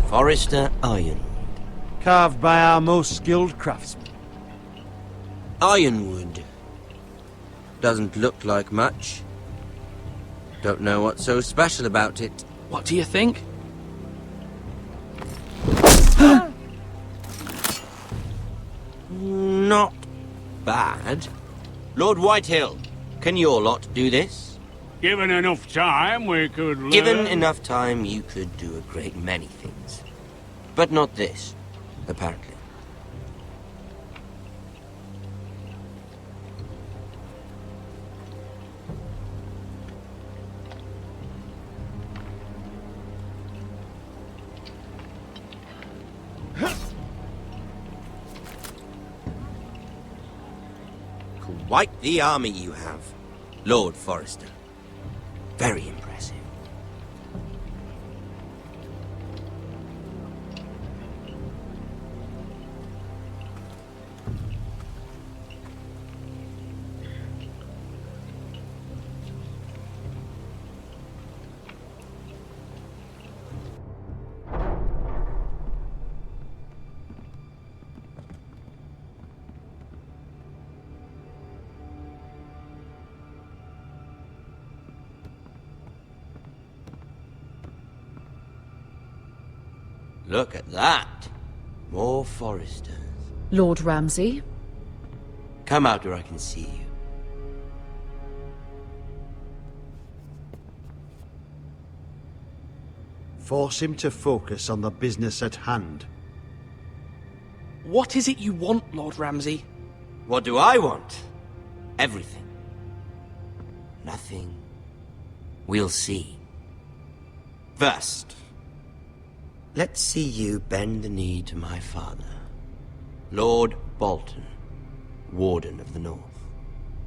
Forrester Ironwood. Carved by our most skilled craftsmen. Ironwood. Doesn't look like much. Don't know what's so special about it. What do you think? Not bad. Lord Whitehill, can your lot do this? Given enough time, we could learn. Given enough time, you could do a great many things. But not this, apparently. Quite the army you have, Lord Forrester. Very impressive. Look at that. More Forresters. Lord Ramsay? Come out where I can see you. Force him to focus on the business at hand. What is it you want, Lord Ramsay? What do I want? Everything. Nothing. We'll see. First, let's see you bend the knee to my father, Lord Bolton, Warden of the North.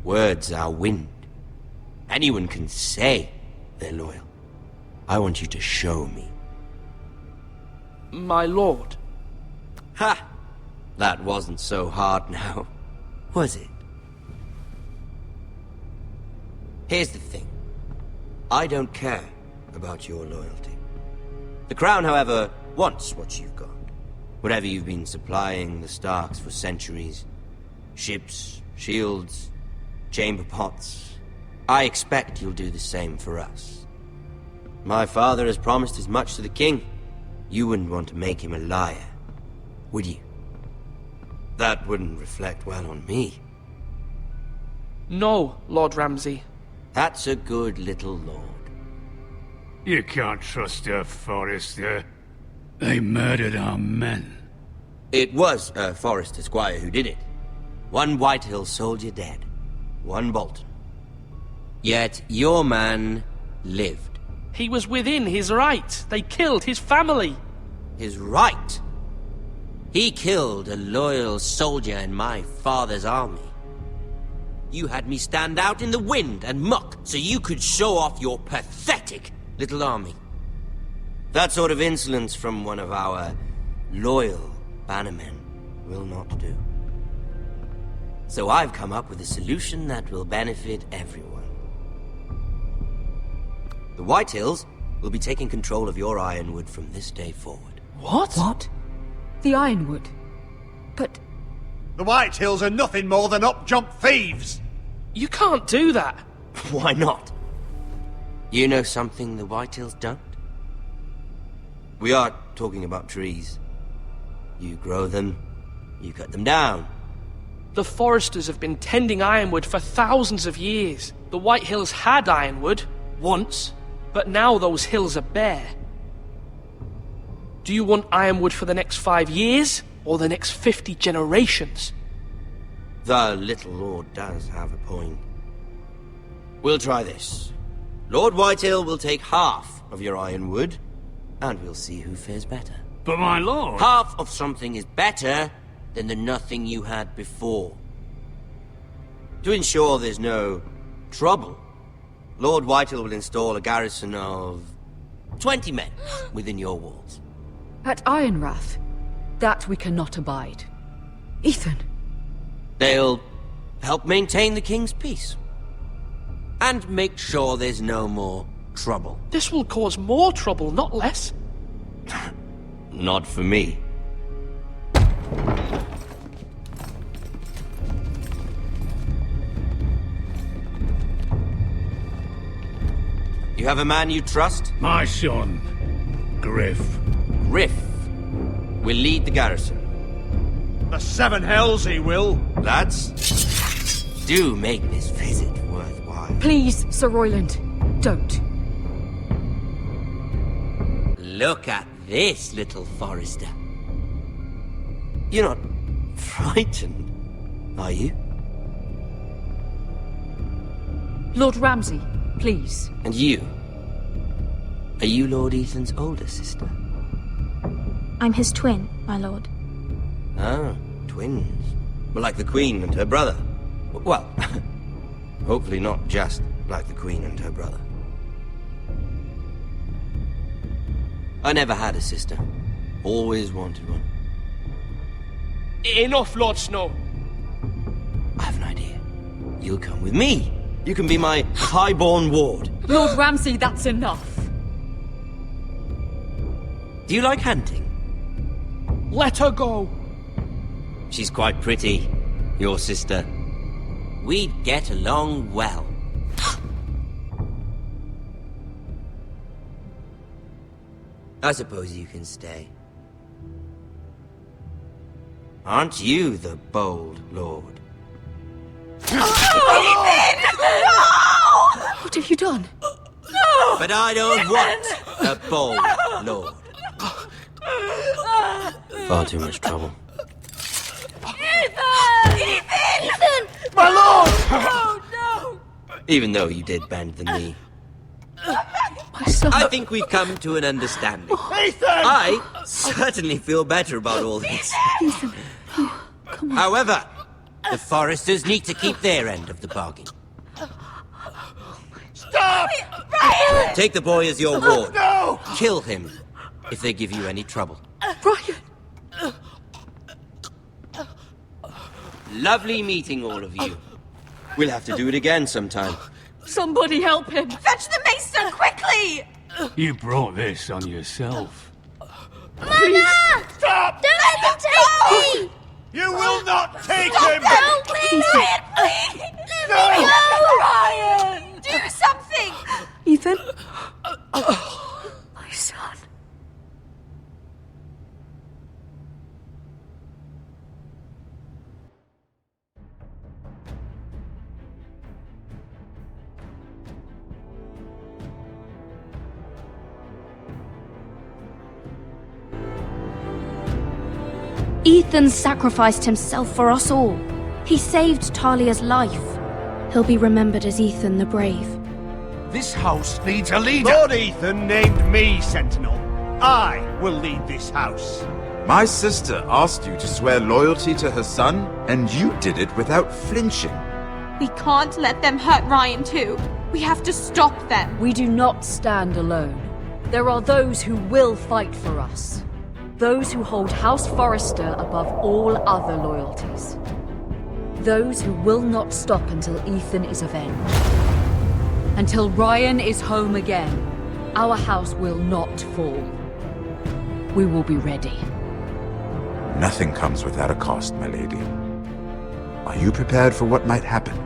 Words are wind. Anyone can say they're loyal. I want you to show me. My lord. Ha! That wasn't so hard now, was it? Here's the thing. I don't care about your loyalty. The Crown, however, wants what you've got. Whatever you've been supplying the Starks for centuries. Ships, shields, chamber pots. I expect you'll do the same for us. My father has promised as much to the king. You wouldn't want to make him a liar, would you? That wouldn't reflect well on me. No, Lord Ramsay. That's a good little lord. You can't trust her, Forrester. They murdered our men. It was a Forrester squire who did it. One Whitehill soldier dead. One Bolton. Yet your man lived. He was within his right. They killed his family. His right? He killed a loyal soldier in my father's army. You had me stand out in the wind and muck so you could show off your pathetic little army. That sort of insolence from one of our loyal bannermen will not do. So I've come up with a solution that will benefit everyone. The Whitehills will be taking control of your Ironwood from this day forward. What? What? The Ironwood? But... The Whitehills are nothing more than up-jump thieves! You can't do that! Why not? You know something the Whitehills don't? We are talking about trees. You grow them, you cut them down. The Foresters have been tending Ironwood for thousands of years. The White Hills had ironwood, once, but now those hills are bare. Do you want ironwood for the next 5 years, or the next 50 generations? The little lord does have a point. We'll try this. Lord Whitehill will take half of your ironwood, and we'll see who fares better. But my lord... Half of something is better than the nothing you had before. To ensure there's no trouble, Lord Whitehill will install a garrison of 20 men within your walls. At Ironrath, that we cannot abide. Ethan. They'll help maintain the king's peace. And make sure there's no more trouble. This will cause more trouble, not less. Not for me. You have a man you trust? My son, Griff. Griff will lead the garrison. The seven hells he will. Lads, do make this visit worthwhile. Please, Sir Royland, don't. Look at this, little Forester. You're not frightened, are you? Lord Ramsay, please. And you? Are you Lord Ethan's older sister? I'm his twin, my lord. Ah, twins. Well, like the Queen and her brother. Well, hopefully not just like the Queen and her brother. I never had a sister. Always wanted one. Enough, Lord Snow. I have an idea. You'll come with me. You can be my highborn ward. Lord Ramsay, that's enough. Do you like hunting? Let her go. She's quite pretty, your sister. We'd get along well. I suppose you can stay. Aren't you the bold lord? What have you done? But I don't want a bold lord. Far too much trouble. Ethan! My lord! Oh, no! Even though you did bend the knee. My son. I think we've come to an understanding. Ethan! I certainly feel better about all this. Ethan. Oh, come on. However, the Foresters need to keep their end of the bargain. Stop! Brian! Take the boy as your ward. No! Kill him if they give you any trouble. Brian! Lovely meeting all of you. We'll have to do it again sometime. Somebody help him! Fetch the maester, quickly! You brought this on yourself. Mama! Stop! Don't let them take me! You will not take Stop him! them, please! Brian, please! Let me go! Brian! Do something! Ethan? My son. Ethan sacrificed himself for us all. He saved Talia's life. He'll be remembered as Ethan the Brave. This house needs a leader. Lord Ethan named me Sentinel. I will lead this house. My sister asked you to swear loyalty to her son, and you did it without flinching. We can't let them hurt Ryan too. We have to stop them. We do not stand alone. There are those who will fight for us. Those who hold House Forrester above all other loyalties. Those who will not stop until Ethan is avenged. Until Ryan is home again, our house will not fall. We will be ready. Nothing comes without a cost, my lady. Are you prepared for what might happen?